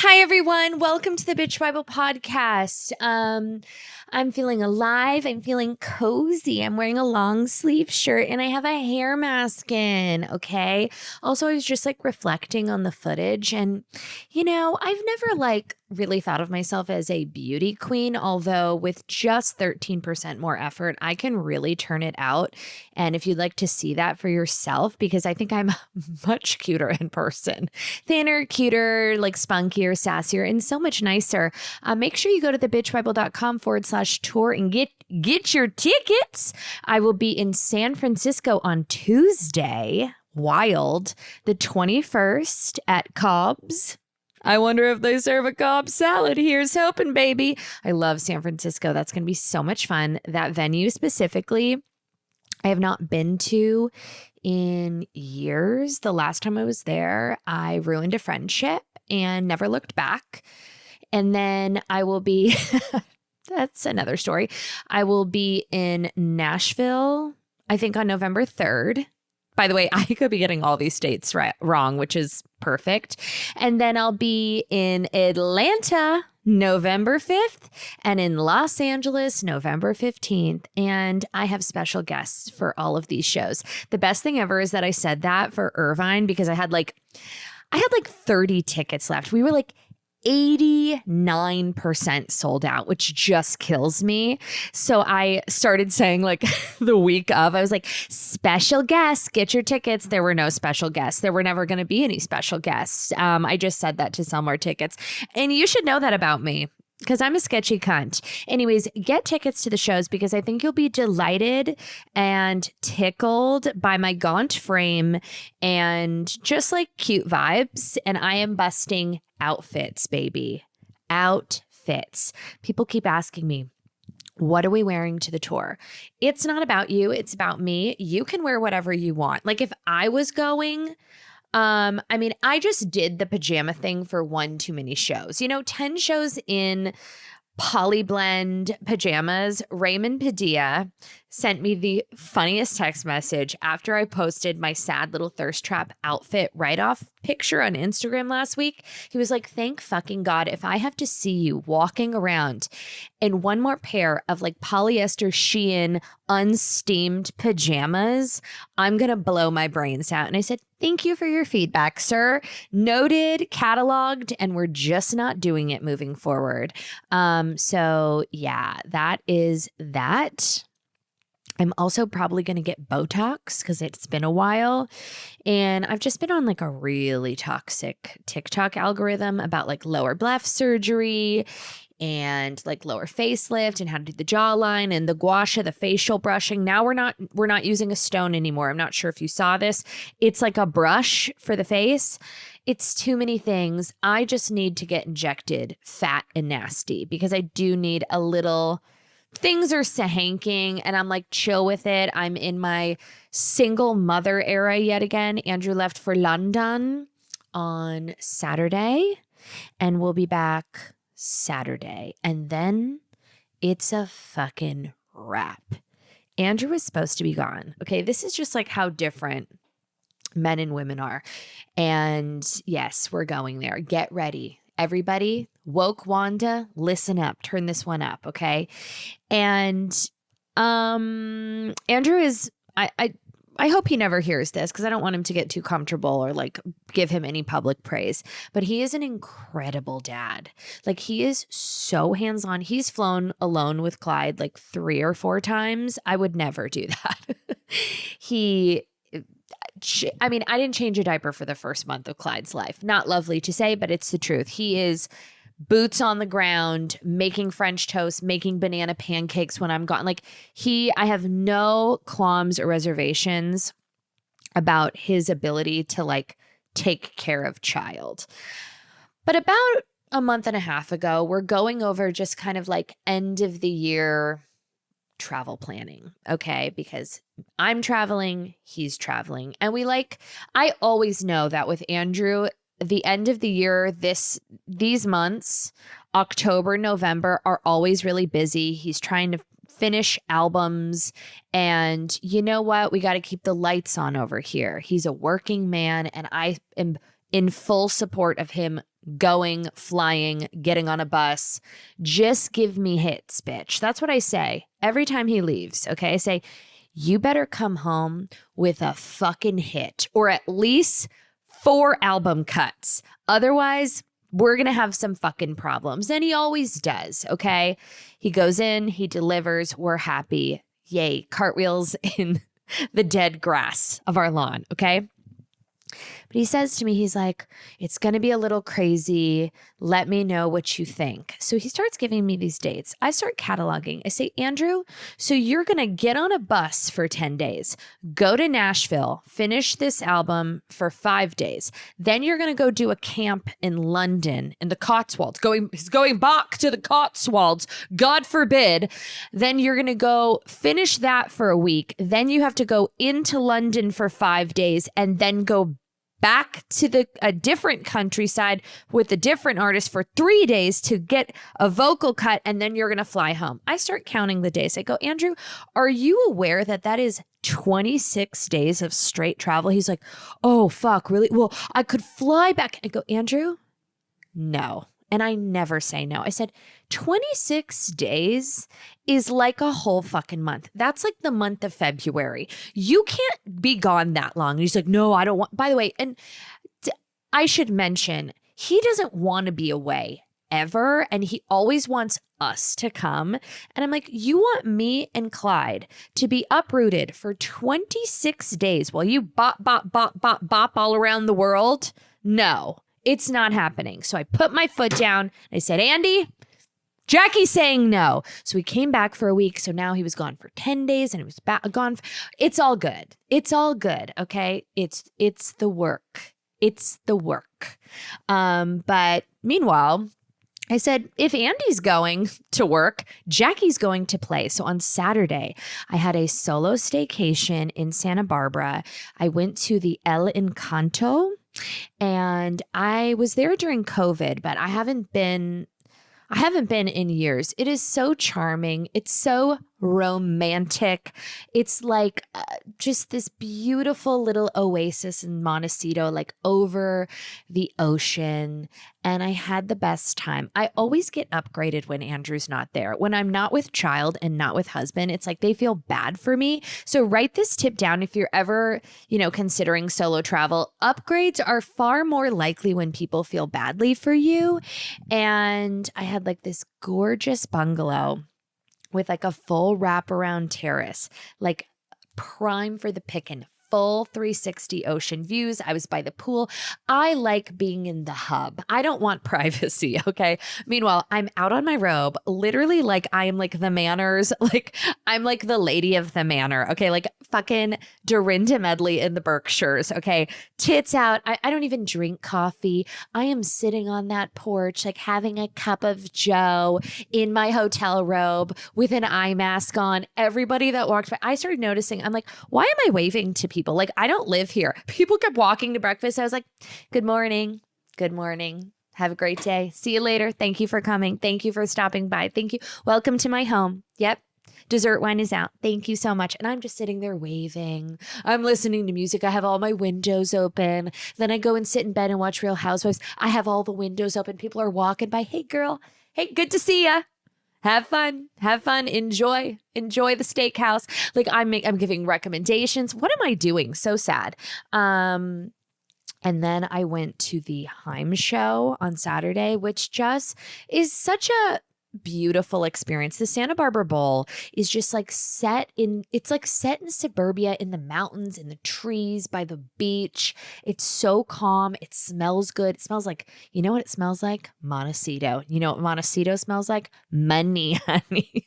Hi, everyone. Welcome to the Bitch Bible podcast. I'm feeling alive. I'm feeling cozy. I'm wearing a long sleeve shirt and I have a hair mask in. Okay. Also, I was just like reflecting on the footage and, I've never really thought of myself as a beauty queen, although with just 13% more effort, I can really turn it out. And if you'd like to see that for yourself, because I think I'm much cuter in person, thinner, cuter, like spunkier, sassier, and so much nicer. Make sure you go to thebitchbible.com/tour and get your tickets. I will be in San Francisco on Tuesday, wild, the 21st at Cobb's. I wonder if they serve a Cobb salad. Here's hoping, baby. I love San Francisco. That's going to be so much fun. That venue specifically, I have not been to in years. The last time I was there, I ruined a friendship and never looked back. And then I will be, that's another story. I will be in Nashville, I think on November 3rd. By the way, I could be getting all these dates wrong, which is perfect. And then I'll be in Atlanta November 5th and in Los Angeles November 15th. And I have special guests for all of these shows. The best thing ever is that I said that for Irvine because I had like 30 tickets left. We were like 89% sold out, which just kills me. So I started saying like the week of, I was like, special guests, get your tickets. There were no special guests. There were never going to be any special guests. I just said that to sell more tickets. And you should know that about me, because I'm a sketchy cunt. Anyways, get tickets to the shows because I think you'll be delighted and tickled by my gaunt frame and just like cute vibes. And I am busting outfits, baby. Outfits. People keep asking me, what are we wearing to the tour? It's not about you. It's about me. You can wear whatever you want. Like if I was going... I just did the pajama thing for one too many shows. 10 shows in polyblend pajamas. Raymond Padilla sent me the funniest text message after I posted my sad little thirst trap outfit write-off picture on Instagram last week. He was like, thank fucking God, if I have to see you walking around in one more pair of like polyester Shein unsteamed pajamas, I'm going to blow my brains out. And I said, thank you for your feedback, sir. Noted, cataloged, and we're just not doing it moving forward. So yeah, that is that. I'm also probably going to get Botox because it's been a while. And I've just been on like a really toxic TikTok algorithm about like lower bleph surgery and like lower facelift and how to do the jawline and the gua sha, the facial brushing. Now we're not using a stone anymore. I'm not sure if you saw this. It's like a brush for the face. It's too many things. I just need to get injected fat and nasty because I do need a little... Things are sahanking and I'm like chill with it. I'm in my single mother era yet again. Andrew left for London on Saturday and we'll be back Saturday. And then it's a fucking wrap. Andrew was supposed to be gone. Okay, this is just like how different men and women are. And yes, we're going there. Get ready. Everybody, woke Wanda, listen up, turn this one up, okay? And Andrew is, I hope he never hears this because I don't want him to get too comfortable or like give him any public praise, but he is an incredible dad. Like he is so hands-on. He's flown alone with Clyde like 3 or 4 times. I would never do that. I didn't change a diaper for the first month of Clyde's life. Not lovely to say, but it's the truth. He is boots on the ground, making French toast, making banana pancakes when I'm gone. I have no qualms or reservations about his ability to like take care of child. But about a month and a half ago, we're going over just kind of like end of the year travel planning, okay? Because I'm traveling, he's traveling. And I always know that with Andrew, the end of the year, these months, October, November, are always really busy. He's trying to finish albums. And you know what? We got to keep the lights on over here. He's a working man, and I am in full support of him going, flying, getting on a bus. Just give me hits, bitch. That's what I say every time he leaves. Okay. I say, you better come home with a fucking hit or at least 4 album cuts. Otherwise, we're going to have some fucking problems. And he always does. Okay. He goes in, he delivers. We're happy. Yay. Cartwheels in the dead grass of our lawn. Okay. But he says to me, he's like, it's going to be a little crazy. Let me know what you think. So he starts giving me these dates. I start cataloging. I say, Andrew, so you're going to get on a bus for 10 days, go to Nashville, finish this album for 5 days. Then you're going to go do a camp in London in the Cotswolds. He's going back to the Cotswolds. God forbid. Then you're going to go finish that for a week. Then you have to go into London for 5 days and then go back to a different countryside with a different artist for 3 days to get a vocal cut, and then you're going to fly home. I start counting the days. I go, Andrew, are you aware that is 26 days of straight travel? He's like, oh, fuck, really? Well, I could fly back. I go, Andrew, no. And I never say no. I said, 26 days is like a whole fucking month. That's like the month of February. You can't be gone that long. And he's like, no, I don't want, by the way, and I should mention, he doesn't want to be away ever. And he always wants us to come. And I'm like, you want me and Clyde to be uprooted for 26 days while you bop all around the world? No. It's not happening. So I put my foot down. I said, Andy, Jackie's saying no. So he came back for a week. So now he was gone for 10 days and he was gone. It's all good. It's all good. Okay. It's the work. It's the work. But meanwhile, I said, if Andy's going to work, Jackie's going to play. So on Saturday, I had a solo staycation in Santa Barbara. I went to the El Encanto. And I was there during COVID, but I haven't been in years. It is so charming. It's so romantic. It's like just this beautiful little oasis in Montecito, like over the ocean. And I had the best time. I always get upgraded when Andrew's not there. When I'm not with child and not with husband, it's like they feel bad for me. So write this tip down if you're ever, considering solo travel. Upgrades are far more likely when people feel badly for you. And I had like this gorgeous bungalow with like a full wraparound terrace, like prime for the pickin', full 360 ocean views. I was by the pool. I like being in the hub. I don't want privacy, okay? Meanwhile, I'm out on my robe, literally like I am like the manners, like I'm like the lady of the manor, okay? Like fucking Dorinda Medley in the Berkshires, okay? Tits out. I don't even drink coffee. I am sitting on that porch, like having a cup of joe in my hotel robe with an eye mask on. Everybody that walked by, I started noticing, I'm like, why am I waving to people? Like, I don't live here. People kept walking to breakfast. I was like, good morning. Good morning. Have a great day. See you later. Thank you for coming. Thank you for stopping by. Thank you. Welcome to my home. Yep. Dessert wine is out. Thank you so much. And I'm just sitting there waving. I'm listening to music. I have all my windows open. Then I go and sit in bed and watch Real Housewives. I have all the windows open. People are walking by. Hey, girl. Hey, good to see ya. Have fun. Have fun. Enjoy the steakhouse. Like I'm giving recommendations. What am I doing? So sad. And then I went to the Heim show on Saturday, which just is such a beautiful experience. The Santa Barbara Bowl is just like set in suburbia, in the mountains, in the trees, by the beach. It's so calm. It smells good. It smells like, you know what it smells like? Montecito. You know what Montecito smells like? Money, honey.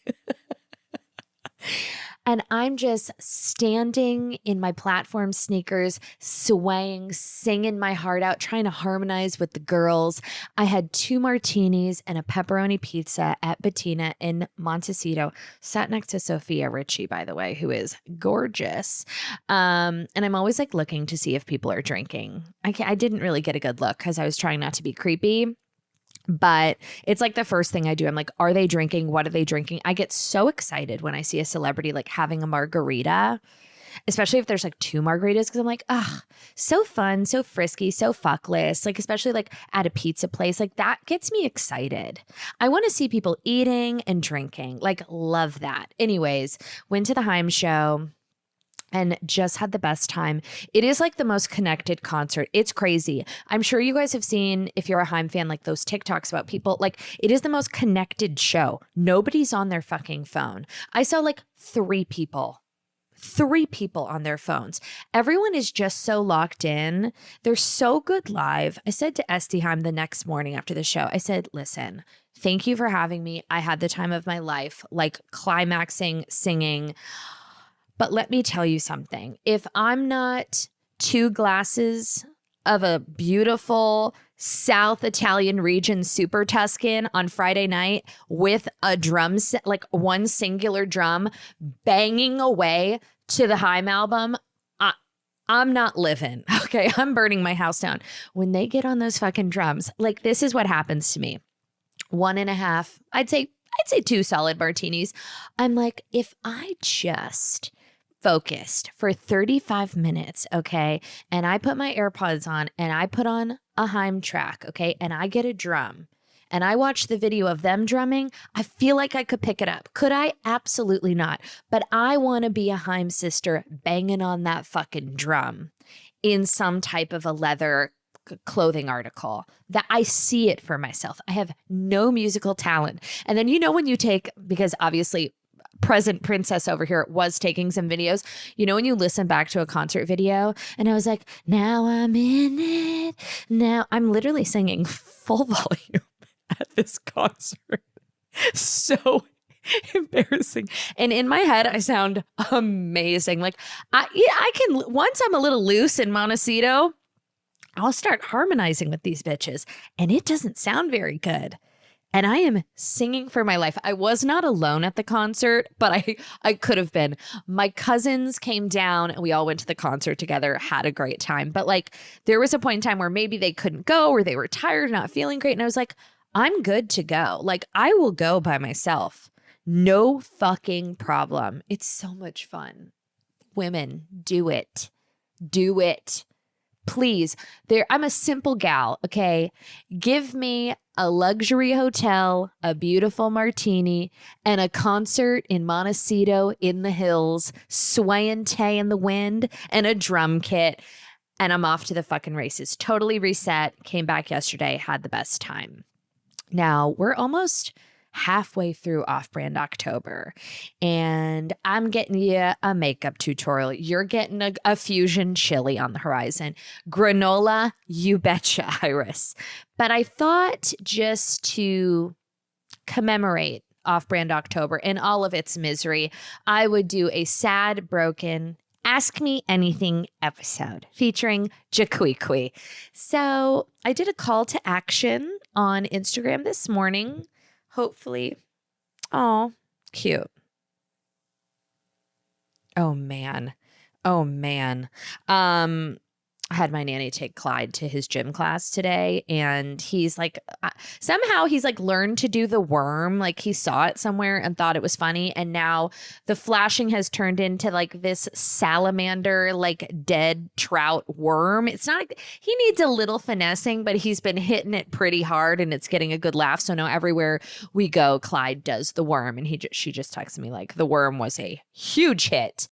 And I'm just standing in my platform sneakers, swaying, singing my heart out, trying to harmonize with the girls. I had 2 martinis and a pepperoni pizza at Bettina in Montecito. Sat next to Sophia Richie, by the way, who is gorgeous. And I'm always like looking to see if people are drinking. I didn't really get a good look because I was trying not to be creepy. But it's like the first thing I do. I'm like, are they drinking? What are they drinking? I get so excited when I see a celebrity like having a margarita. especially if there's like 2 margaritas, because I'm like, ugh, so fun, so frisky, so fuckless. Like, especially like at a pizza place, like that gets me excited. I want to see people eating and drinking, like love that. Anyways, went to the Haim show and just had the best time. It is like the most connected concert. It's crazy. I'm sure you guys have seen, if you're a Haim fan, like those TikToks about people, like it is the most connected show. Nobody's on their fucking phone. I saw like 3 people on their phones. Everyone is just so locked in. They're so good live. I said to Esty Haim the next morning after the show, I said, listen, thank you for having me. I had the time of my life, like climaxing, singing. But let me tell you something. If I'm not 2 glasses of a beautiful South Italian region Super Tuscan on Friday night with a drum set, like one singular drum banging away to the Haim album, I'm not living. Okay, I'm burning my house down. When they get on those fucking drums, like this is what happens to me. 1.5, I'd say 2 solid martinis. I'm like, if I just focused for 35 minutes, okay, and I put my AirPods on and I put on a Haim track, okay, and I get a drum and I watch the video of them drumming, I feel like I could pick it up. Could I? Absolutely not. But I want to be a Haim sister banging on that fucking drum in some type of a leather clothing article, that I see it for myself. I have no musical talent. And then, you know, when you take, because obviously present princess over here was taking some videos, you know, when you listen back to a concert video and I was like, now I'm in it. Now I'm literally singing full volume at this concert. So embarrassing. And in my head, I sound amazing. Like I can, once I'm a little loose in Montecito, I'll start harmonizing with these bitches and it doesn't sound very good. And I am singing for my life. I was not alone at the concert, but I could have been. My cousins came down and we all went to the concert together, had a great time. But like there was a point in time where maybe they couldn't go or they were tired, not feeling great. And I was like, I'm good to go. Like I will go by myself. No fucking problem. It's so much fun. Women, do it. Do it. Please. I'm a simple gal, okay? Give me a luxury hotel, a beautiful martini, and a concert in Montecito in the hills, swaying tay in the wind, and a drum kit. And I'm off to the fucking races. Totally reset. Came back yesterday, had the best time. Now, we're almost halfway through Off-Brand October, and I'm getting you a makeup tutorial. You're getting a fusion chili on the horizon. Granola, you betcha, Iris. But I thought just to commemorate Off-Brand October in all of its misery, I would do a sad, broken, Ask Me Anything episode featuring Jaquiqui. So I did a call to action on Instagram this morning. Hopefully. Oh, cute. Oh, man. I had my nanny take Clyde to his gym class today, and he's like, somehow he's like learned to do the worm. Like he saw it somewhere and thought it was funny. And now the flashing has turned into like this salamander, like dead trout worm. It's not, he needs a little finessing, but he's been hitting it pretty hard and it's getting a good laugh. So now everywhere we go, Clyde does the worm. And she just texted me like the worm was a huge hit.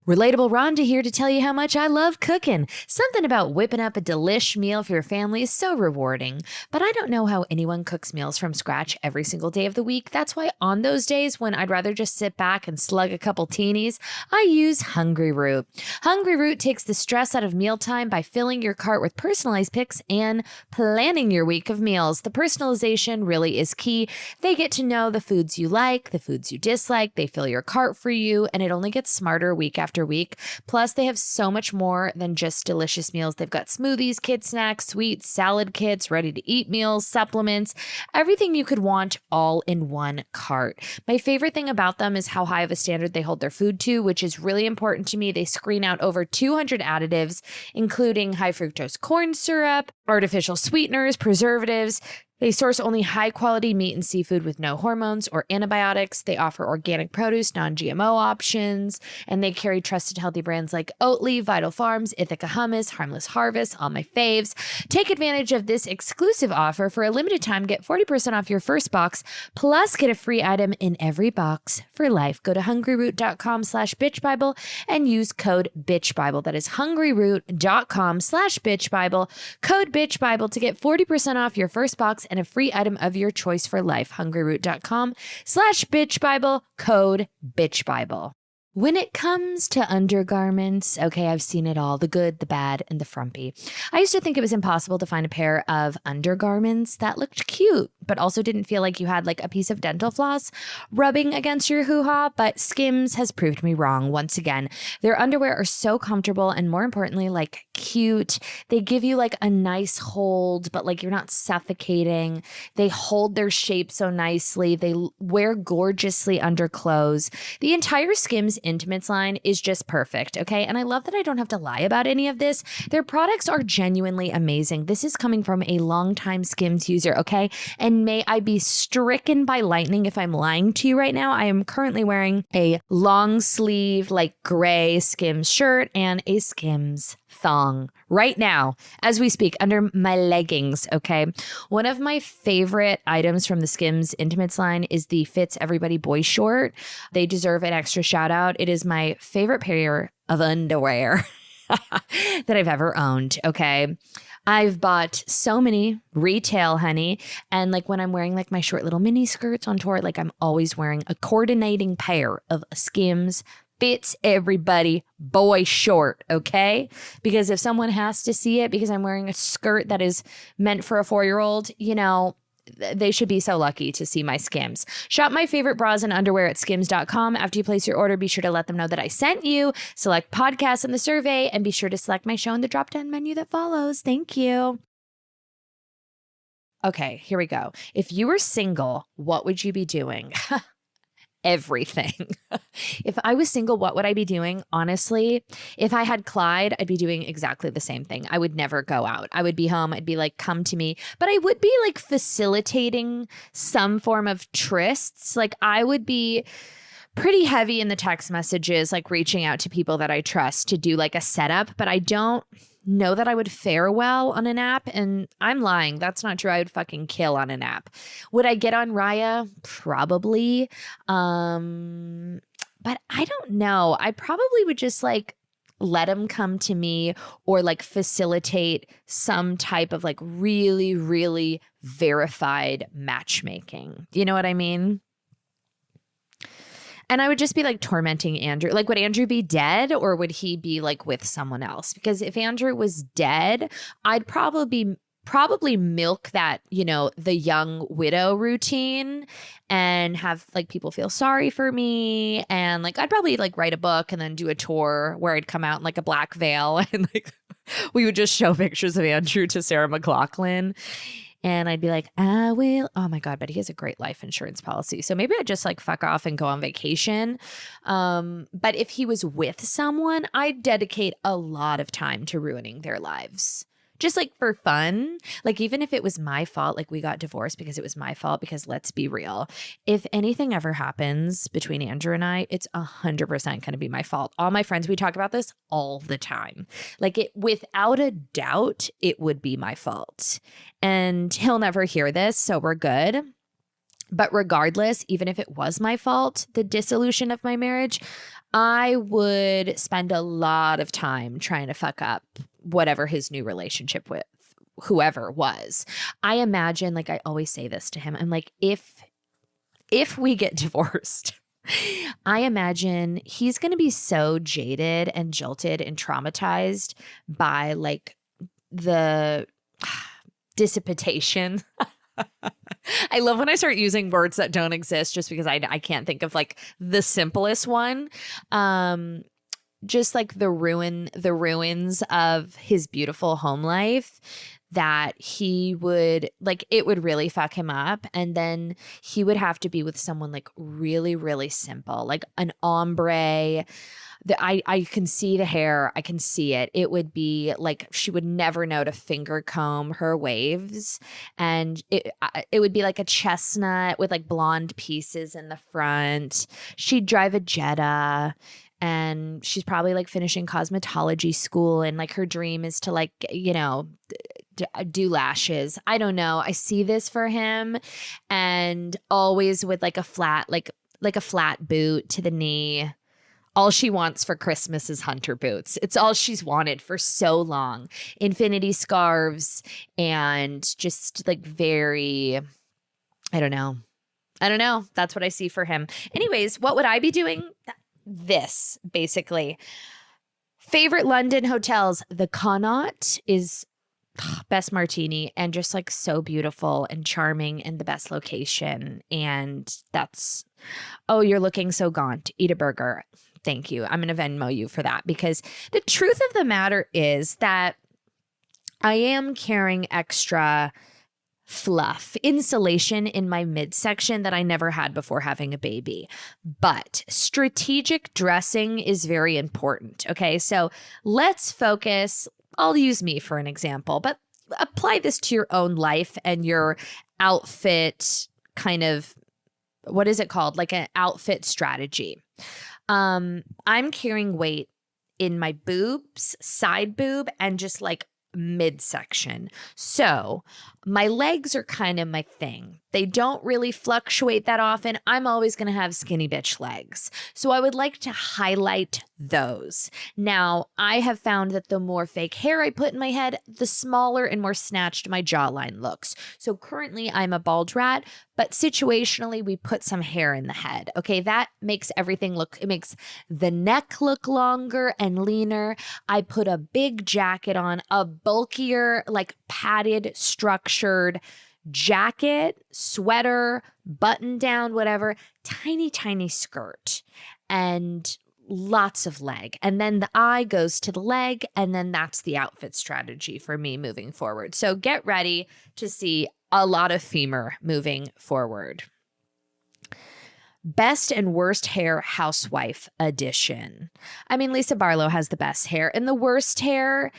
Relatable Rhonda here to tell you how much I love cooking. Something about whipping up a delish meal for your family is so rewarding. But I don't know how anyone cooks meals from scratch every single day of the week. That's why on those days when I'd rather just sit back and slug a couple teenies, I use Hungry Root. Hungry Root takes the stress out of mealtime by filling your cart with personalized picks and planning your week of meals. The personalization really is key. They get to know the foods you like, the foods you dislike. They fill your cart for you, and it only gets smarter week after week. Plus, they have so much more than just delicious meals. They've got smoothies, kid snacks, sweets, salad kits, ready-to-eat meals, supplements, everything you could want all in one cart. My favorite thing about them is how high of a standard they hold their food to, which is really important to me. They screen out over 200 additives, including high fructose corn syrup, artificial sweeteners, preservatives, They source only high-quality meat and seafood with no hormones or antibiotics. They offer organic produce, non-GMO options, and they carry trusted healthy brands like Oatly, Vital Farms, Ithaca Hummus, Harmless Harvest, all my faves. Take advantage of this exclusive offer. For a limited time, get 40% off your first box, plus get a free item in every box for life. Go to hungryroot.com/bitchbible and use code bitchbible. That is hungryroot.com/bitchbible, code bitchbible to get 40% off your first box and a free item of your choice for life. hungryroot.com/bitchbible, code bitchbible. When it comes to undergarments, okay, I've seen it all, the good, the bad, and the frumpy. I used to think it was impossible to find a pair of undergarments that looked cute, but also didn't feel like you had like a piece of dental floss rubbing against your hoo-ha, but Skims has proved me wrong once again. Their underwear are so comfortable and more importantly, like cute. They give you like a nice hold, but like you're not suffocating. They hold their shape so nicely. They wear gorgeously under clothes. The entire Skims Intimates line is just perfect, okay? And I love that I don't have to lie about any of this. Their products are genuinely amazing. This is coming from a longtime Skims user, okay? And may I be stricken by lightning if I'm lying to you right now. I am currently wearing a long sleeve, like gray Skims shirt and a Skims thong right now as we speak under my leggings, okay? One of my favorite items from the Skims Intimates line is the Fits Everybody boy short. They deserve an extra shout out. It is my favorite pair of underwear that I've ever owned, okay? I've bought so many retail, honey. And like when I'm wearing like my short little mini skirts on tour, like I'm always wearing a coordinating pair of Skims Fits Everybody boy short, okay? Because if someone has to see it because I'm wearing a skirt that is meant for a 4-year-old, you know, they should be so lucky to see my Skims. Shop my favorite bras and underwear at skims.com. After you place your order, be sure to let them know that I sent you. Select podcasts in the survey and be sure to select my show in the drop-down menu that follows. Thank you. Okay, here we go. If you were single, what would you be doing? Everything. If I was single, what would I be doing? Honestly, if I had Clyde, I'd be doing exactly the same thing. I would never go out. I would be home. I'd be like, come to me. But I would be like facilitating some form of trysts. Like I would be pretty heavy in the text messages, like reaching out to people that I trust to do like a setup. But I don't know that I would fare well on an app. And I'm lying. That's not true. I would fucking kill on an app. Would I get on Raya? Probably. But I don't know. I probably would just like let him come to me or like facilitate some type of like really, really verified matchmaking. You know what I mean? And I would just be like tormenting Andrew. Like, would Andrew be dead or would he be like with someone else? Because if Andrew was dead, I'd probably milk that, you know, the young widow routine and have like people feel sorry for me. And like, I'd probably like write a book and then do a tour where I'd come out in like a black veil and like we would just show pictures of Andrew to Sarah McLachlan. And I'd be like, I will. Oh my God, but he has a great life insurance policy. So maybe I'd just like fuck off and go on vacation. But if he was with someone, I'd dedicate a lot of time to ruining their lives. Just like for fun. Like even if it was my fault, like we got divorced because it was my fault, because let's be real. If anything ever happens between Andrew and I, it's 100% going to be my fault. All my friends, we talk about this all the time. Like it, without a doubt, it would be my fault. And he'll never hear this, so we're good. But regardless, even if it was my fault, the dissolution of my marriage, I would spend a lot of time trying to fuck up whatever his new relationship with whoever was. I imagine, like I always say this to him, I'm like, if we get divorced, I imagine he's going to be so jaded and jolted and traumatized by like the Dissipitation. I love when I start using words that don't exist just because I can't think of like the simplest one. just like the ruins of his beautiful home life, that he would like, it would really fuck him up. And then he would have to be with someone like really, really simple, like an ombre. I can see the hair. I can see it. It would be like she would never know to finger comb her waves. And it would be like a chestnut with like blonde pieces in the front. She'd drive a Jetta. And she's probably like finishing cosmetology school. And like her dream is to like, you know, do lashes. I don't know. I see this for him. And always with like a flat, like a flat boot to the knee. All she wants for Christmas is hunter boots. It's all she's wanted for so long. Infinity scarves and just like very, I don't know. That's what I see for him. Anyways, what would I be doing? This, basically. Favorite London hotels. The Connaught is best martini and just like so beautiful and charming and the best location. And that's, oh, you're looking so gaunt. Eat a burger. Thank you. I'm going to Venmo you for that, because the truth of the matter is that I am carrying extra fluff, insulation in my midsection that I never had before having a baby. But strategic dressing is very important. Okay, so let's focus. I'll use me for an example, but apply this to your own life and your outfit kind of, what is it called? Like an outfit strategy. I'm carrying weight in my boobs, side boob, and just like midsection. So my legs are kind of my thing. They don't really fluctuate that often. I'm always going to have skinny bitch legs. So I would like to highlight those. Now, I have found that the more fake hair I put in my head, the smaller and more snatched my jawline looks. So currently I'm a bald rat, but situationally we put some hair in the head. Okay, that makes everything look, it makes the neck look longer and leaner. I put a big jacket on, a bulkier, like padded, structured jacket, sweater, button down, whatever, tiny, tiny skirt, and lots of leg. And then the eye goes to the leg, and then that's the outfit strategy for me moving forward. So get ready to see a lot of femur moving forward. Best and worst hair housewife edition. I mean, Lisa Barlow has the best hair, and the worst hair,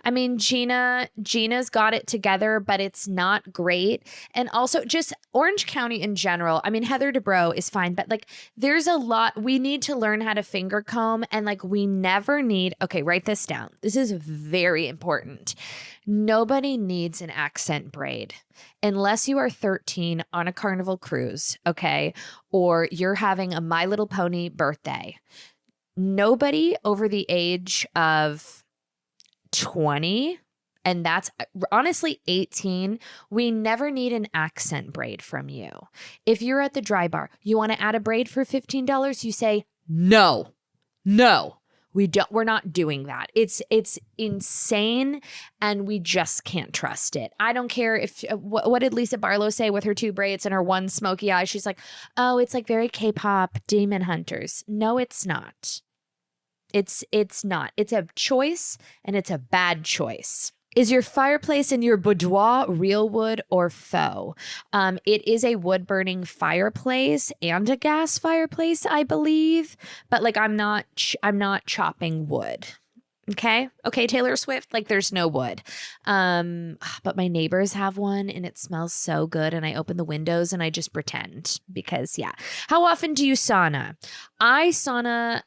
I mean, Gina's got it together, but it's not great. And also just Orange County in general. I mean, Heather Dubrow is fine, but like there's a lot. We need to learn how to finger comb, and like we never need, okay, write this down. This is very important. Nobody needs an accent braid unless you are 13 on a Carnival cruise, okay? Or you're having a My Little Pony birthday. Nobody over the age of 20, and that's honestly 18, we never need an accent braid from you. If you're at the dry bar, you want to add a braid for $15, you say, no, we're not doing that. It's insane, and we just can't trust it. I don't care if, what did Lisa Barlow say with her two braids and her one smoky eye? She's like, oh, it's like very K-pop Demon Hunters. No, it's not. It's not. It's a choice, and it's a bad choice. Is your fireplace in your boudoir real wood or faux? It is a wood-burning fireplace and a gas fireplace, I believe. But like, I'm not chopping wood. Okay, Taylor Swift, like there's no wood. But my neighbors have one, and it smells so good, and I open the windows and I just pretend, because yeah. How often do you sauna? I sauna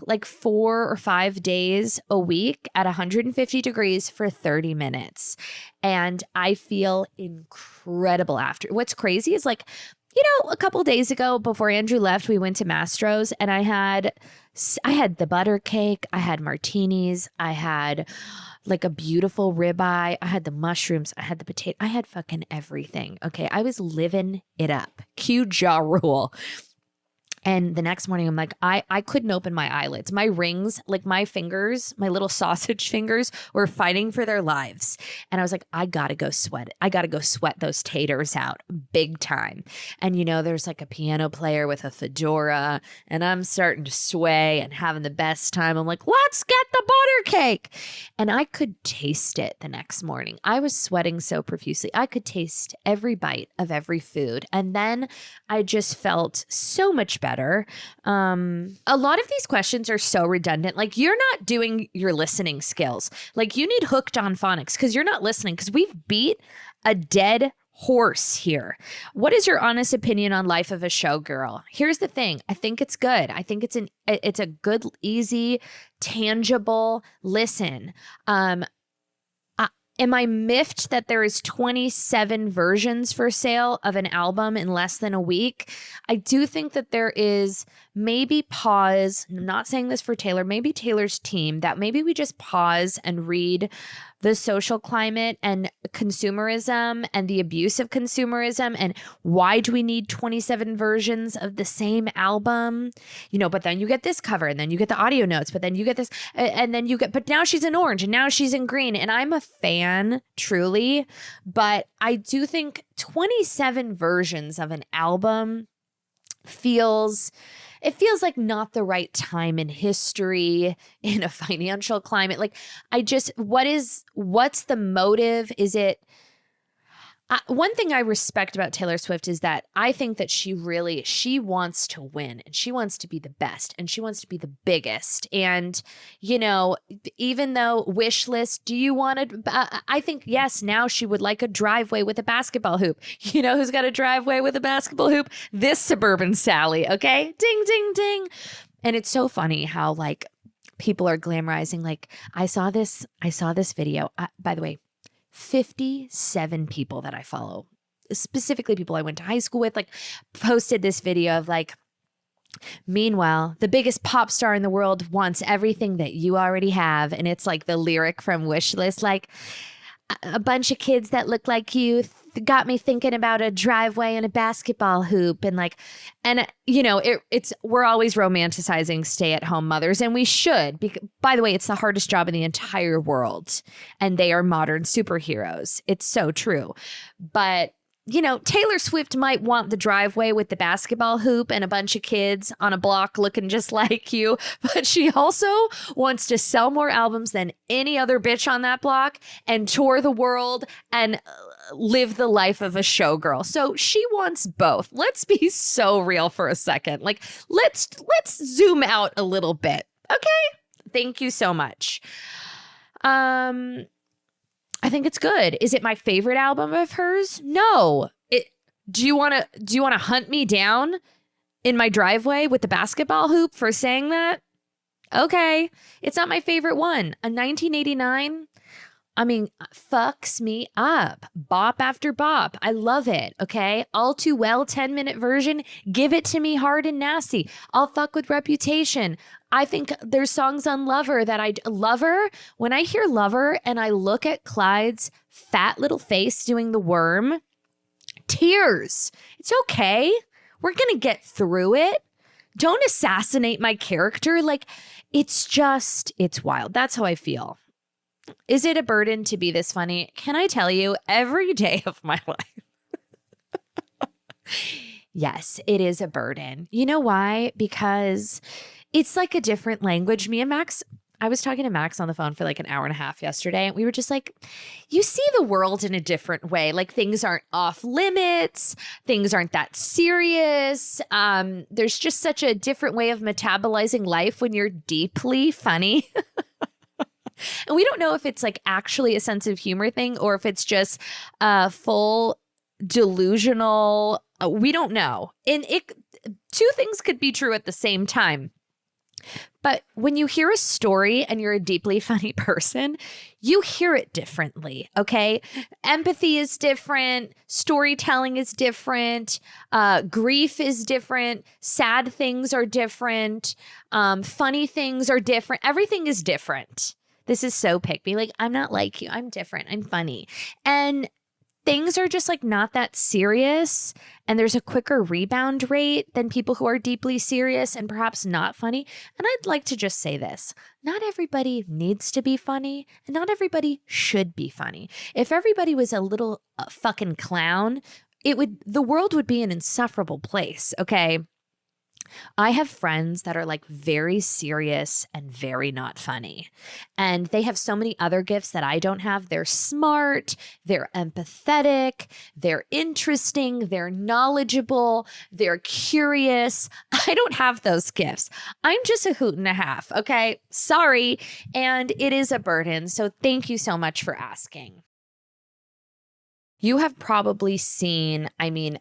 like 4 or 5 days a week at 150 degrees for 30 minutes. And I feel incredible after. What's crazy is like, you know, a couple days ago before Andrew left, we went to Mastro's, and I had the butter cake, I had martinis, I had like a beautiful ribeye, I had the mushrooms, I had the potato, I had fucking everything. Okay, I was living it up. Cue Ja Rule. And the next morning, I'm like, I couldn't open my eyelids. My rings, like my fingers, my little sausage fingers were fighting for their lives. And I was like, I got to go sweat it. I got to go sweat those taters out big time. And, there's like a piano player with a fedora and I'm starting to sway and having the best time. I'm like, let's get the butter cake. And I could taste it the next morning. I was sweating so profusely. I could taste every bite of every food. And then I just felt so much better. A lot of these questions are so redundant. Like, you're not doing your listening skills. Like, you need hooked on phonics because you're not listening, because we've beat a dead horse here. What is your honest opinion on life of a showgirl? Here's the thing. I think it's good. I think it's a good, easy, tangible listen. Am I miffed that there is 27 versions for sale of an album in less than a week? I do think that there is maybe pause. I'm not saying this for Taylor, maybe Taylor's team, that maybe we just pause and read the social climate and consumerism and the abuse of consumerism and why do we need 27 versions of the same album? But then you get this cover and then you get the audio notes, but then you get this and then but now she's in orange and now she's in green. And I'm a fan, truly, but I do think 27 versions of an album feels like not the right time in history, in a financial climate. Like, what's the motive? Is it, one thing I respect about Taylor Swift is that I think that she wants to win and she wants to be the best and she wants to be the biggest. And, even though wish list, do you want to, I think, yes, now she would like a driveway with a basketball hoop. Who's got a driveway with a basketball hoop? This suburban Sally. Okay. Ding, ding, ding. And it's so funny how like people are glamorizing. Like I saw this video, by the way, 57 people that I follow, specifically people I went to high school with, like posted this video of like, meanwhile, the biggest pop star in the world wants everything that you already have. And it's like the lyric from Wishlist, like a bunch of kids that look like you got me thinking about a driveway and a basketball hoop. And like, we're always romanticizing stay-at-home mothers, and we should. By the way, it's the hardest job in the entire world, and they are modern superheroes. It's so true. But Taylor Swift might want the driveway with the basketball hoop and a bunch of kids on a block looking just like you, but she also wants to sell more albums than any other bitch on that block and tour the world and live the life of a showgirl. So she wants both. Let's be so real for a second. Like, let's zoom out a little bit. Okay? Thank you so much. I think it's good. Is it my favorite album of hers? No. Do you want to hunt me down in my driveway with the basketball hoop for saying that? Okay. It's not my favorite one. A 1989, fucks me up. Bop after bop. I love it. Okay. All Too Well 10-minute version. Give it to me hard and nasty. I'll fuck with Reputation. I think there's songs on Lover that Lover, when I hear Lover and I look at Clyde's fat little face doing the worm, tears. It's okay. We're going to get through it. Don't assassinate my character. Like, it's wild. That's how I feel. Is it a burden to be this funny? Can I tell you, every day of my life? Yes, it is a burden. You know why? Because it's like a different language. I was talking to Max on the phone for like an hour and a half yesterday, and we were just like, you see the world in a different way. Like, things aren't off limits. Things aren't that serious. There's just such a different way of metabolizing life when you're deeply funny. And we don't know if it's like actually a sense of humor thing or if it's just full delusional. We don't know. And two things could be true at the same time. But when you hear a story and you're a deeply funny person, you hear it differently, okay? Empathy is different. Storytelling is different. Grief is different. Sad things are different. Funny things are different. Everything is different. This is so pick me. Like, I'm not like you. I'm different. I'm funny. And things are just like not that serious and there's a quicker rebound rate than people who are deeply serious and perhaps not funny. And I'd like to just say this. Not everybody needs to be funny and not everybody should be funny. If everybody was a little fucking clown, the world would be an insufferable place, okay? I have friends that are like very serious and very not funny. And they have so many other gifts that I don't have. They're smart, they're empathetic, they're interesting, they're knowledgeable, they're curious. I don't have those gifts. I'm just a hoot and a half, okay? Sorry. And it is a burden. So thank you so much for asking. You have probably seen,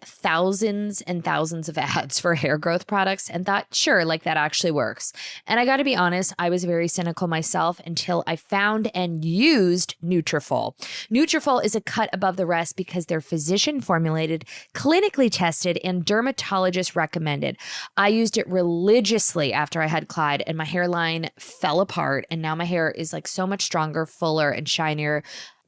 thousands and thousands of ads for hair growth products and thought, sure, like that actually works. And I got to be honest, I was very cynical myself until I found and used Nutrafol. Nutrafol is a cut above the rest because they're physician formulated, clinically tested, and dermatologist recommended. I used it religiously after I had Clyde and my hairline fell apart. And now my hair is like so much stronger, fuller, and shinier.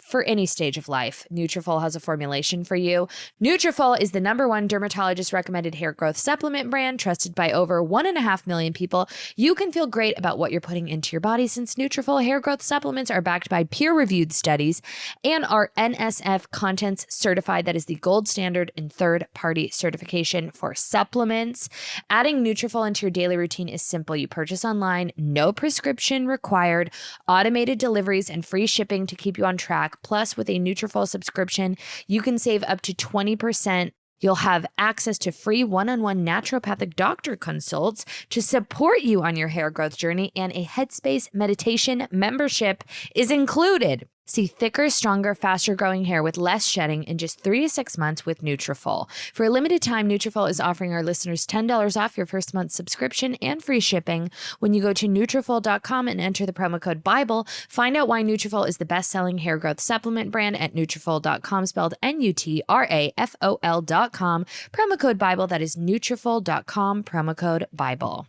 For any stage of life, Nutrafol has a formulation for you. Nutrafol is the #1 dermatologist recommended hair growth supplement brand trusted by over 1.5 million people. You can feel great about what you're putting into your body since Nutrafol hair growth supplements are backed by peer-reviewed studies and are NSF Contents certified. That is the gold standard in third-party certification for supplements. Adding Nutrafol into your daily routine is simple. You purchase online, no prescription required, automated deliveries, and free shipping to keep you on track. Plus, with a Nutrafol subscription, you can save up to 20%. You'll have access to free one-on-one naturopathic doctor consults to support you on your hair growth journey, and a Headspace meditation membership is included. See thicker, stronger, faster growing hair with less shedding in just 3 to 6 months with Nutrafol. For a limited time, Nutrafol is offering our listeners $10 off your first month's subscription and free shipping when you go to Nutrafol.com and enter the promo code BIBLE. Find out why Nutrafol is the best-selling hair growth supplement brand at Nutrafol.com, spelled Nutrafol.com. Promo code BIBLE. That is Nutrafol.com, promo code BIBLE.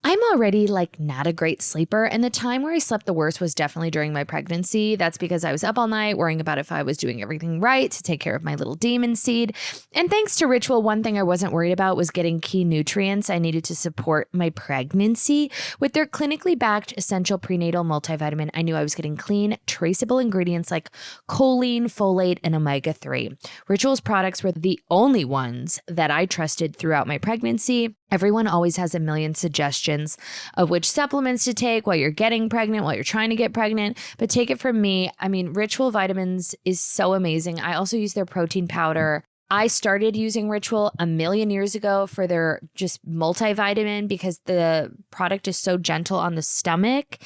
I'm already like not a great sleeper, and the time where I slept the worst was definitely during my pregnancy. That's because I was up all night worrying about if I was doing everything right to take care of my little demon seed. And thanks to Ritual, one thing I wasn't worried about was getting key nutrients I needed to support my pregnancy. With their clinically backed essential prenatal multivitamin, I knew I was getting clean, traceable ingredients like choline, folate, and omega-3. Ritual's products were the only ones that I trusted throughout my pregnancy. Everyone always has a million suggestions of which supplements to take while you're getting pregnant, while you're trying to get pregnant. But take it from me, Ritual Vitamins is so amazing. I also use their protein powder. I started using Ritual a million years ago for their just multivitamin because the product is so gentle on the stomach.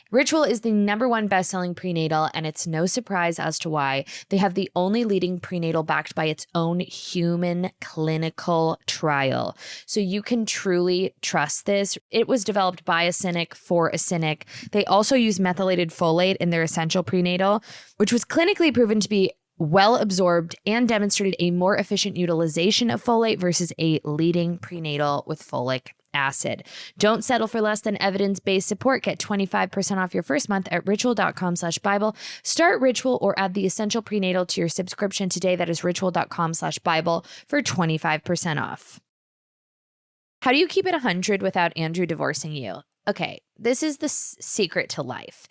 Ritual is the #1 best-selling prenatal, and it's no surprise as to why. They have the only leading prenatal backed by its own human clinical trial. So you can truly trust this. It was developed by a cynic for a cynic. They also use methylated folate in their essential prenatal, which was clinically proven to be well absorbed and demonstrated a more efficient utilization of folate versus a leading prenatal with folic acid. Don't settle for less than evidence-based support. Get 25% off your first month at ritual.com/Bible. Start Ritual or add the essential prenatal to your subscription today. That is ritual.com/Bible for 25% off. How do you keep it 100 without Andrew divorcing you? Okay, this is the secret to life.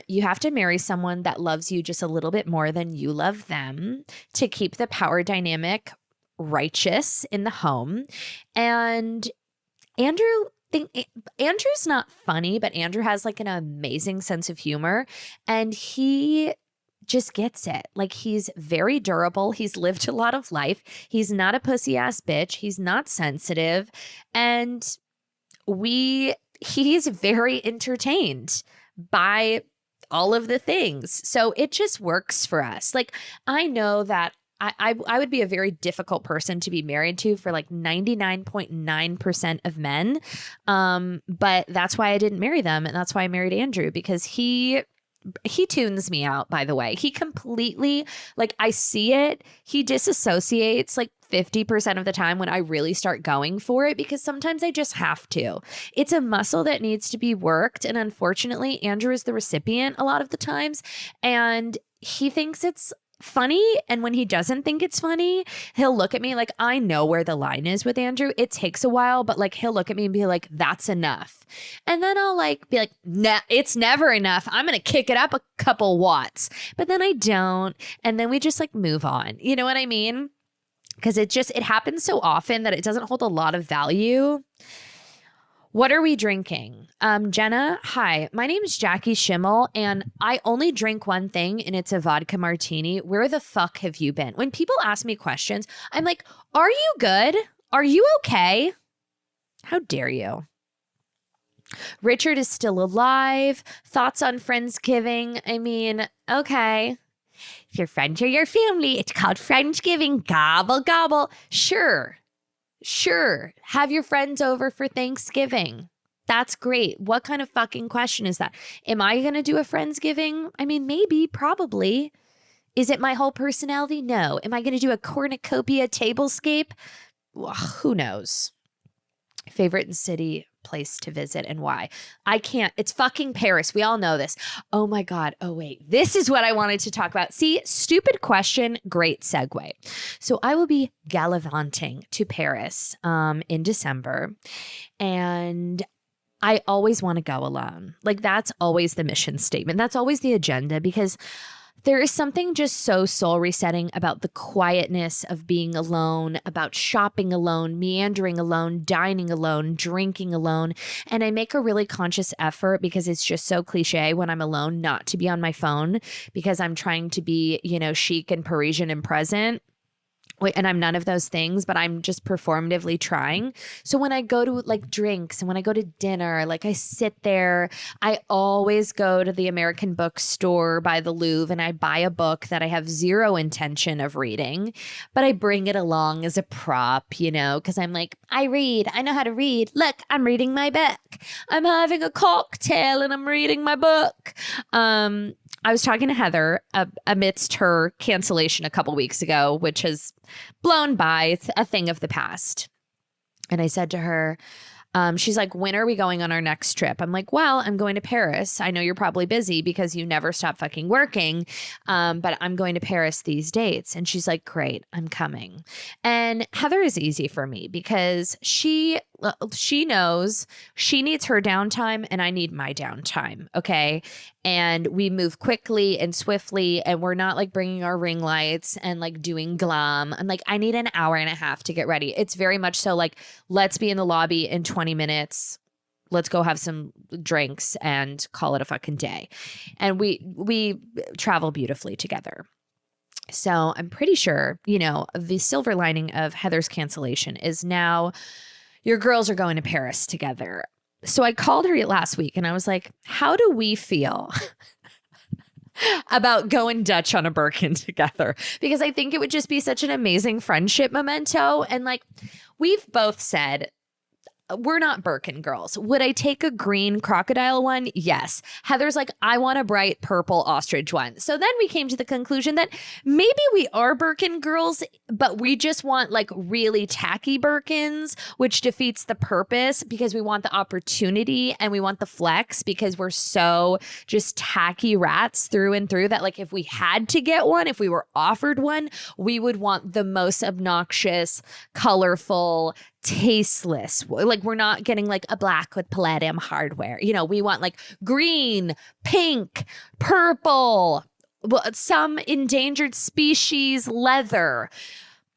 You have to marry someone that loves you just a little bit more than you love them to keep the power dynamic righteous in the home. And Andrew's not funny, but Andrew has like an amazing sense of humor, and he just gets it. Like, he's very durable. He's lived a lot of life. He's not a pussy ass bitch. He's not sensitive. And he's very entertained by all of the things. So it just works for us. Like, I know that I would be a very difficult person to be married to for like 99.9% of men. But that's why I didn't marry them. And that's why I married Andrew, because he tunes me out, by the way. He completely, like, I see it. He disassociates like 50% of the time when I really start going for it, because sometimes I just have to. It's a muscle that needs to be worked. And unfortunately, Andrew is the recipient a lot of the times. And he thinks it's funny. And when he doesn't think it's funny, he'll look at me like, I know where the line is with Andrew. It takes a while, but like he'll look at me and be like, that's enough. And then I'll like be like, nah, it's never enough. I'm going to kick it up a couple watts. But then I don't. And then we just like move on. You know what I mean? Because it happens so often that it doesn't hold a lot of value. What are we drinking? Jenna, hi, my name is Jackie Schimmel, and I only drink one thing, and it's a vodka martini. Where the fuck have you been? When people ask me questions, I'm like, are you good? Are you okay? How dare you? Richard is still alive. Thoughts on Friendsgiving? I mean, okay. If your friends are your family, it's called Friendsgiving. Gobble, gobble. Sure. Have your friends over for Thanksgiving. That's great. What kind of fucking question is that? Am I going to do a Friendsgiving? I mean, maybe, probably. Is it my whole personality? No. Am I going to do a cornucopia tablescape? Well, who knows? Favorite city, place to visit, and why? I can't. It's fucking Paris. We all know this. Oh my God. Oh wait. This is what I wanted to talk about. See, stupid question. Great segue. So I will be gallivanting to Paris in December, and I always want to go alone. Like that's always the mission statement. That's always the agenda, because there is something just so soul resetting about the quietness of being alone, about shopping alone, meandering alone, dining alone, drinking alone. And I make a really conscious effort, because it's just so cliche when I'm alone, not to be on my phone, because I'm trying to be, chic and Parisian and present. And I'm none of those things, but I'm just performatively trying. So when I go to like drinks and when I go to dinner, like I sit there, I always go to the American bookstore by the Louvre and I buy a book that I have zero intention of reading, but I bring it along as a prop, because I'm like, I read, I know how to read. Look, I'm reading my book. I'm having a cocktail and I'm reading my book. I was talking to Heather amidst her cancellation a couple weeks ago, which has blown by. It's a thing of the past. And I said to her, she's like, when are we going on our next trip? I'm like, well, I'm going to Paris. I know you're probably busy because you never stop fucking working. But I'm going to Paris these dates. And she's like, great, I'm coming. And Heather is easy for me because she knows she needs her downtime and I need my downtime. Okay. And we move quickly and swiftly, and we're not like bringing our ring lights and like doing glam. I'm like, I need an hour and a half to get ready. It's very much so like, let's be in the lobby in 20 minutes. Let's go have some drinks and call it a fucking day. And we travel beautifully together. So I'm pretty sure, the silver lining of Heather's cancellation is now your girls are going to Paris together. So I called her last week and I was like, how do we feel about going Dutch on a Birkin together? Because I think it would just be such an amazing friendship memento. And like we've both said, we're not Birkin girls. Would I take a green crocodile one? Yes. Heather's like, I want a bright purple ostrich one. So then we came to the conclusion that maybe we are Birkin girls, but we just want like really tacky Birkins, which defeats the purpose because we want the opportunity and we want the flex because we're so just tacky rats through and through that like if we had to get one, if we were offered one, we would want the most obnoxious, colorful, tasteless. Like we're not getting like a black with palladium hardware. We want like green, pink, purple, some endangered species leather.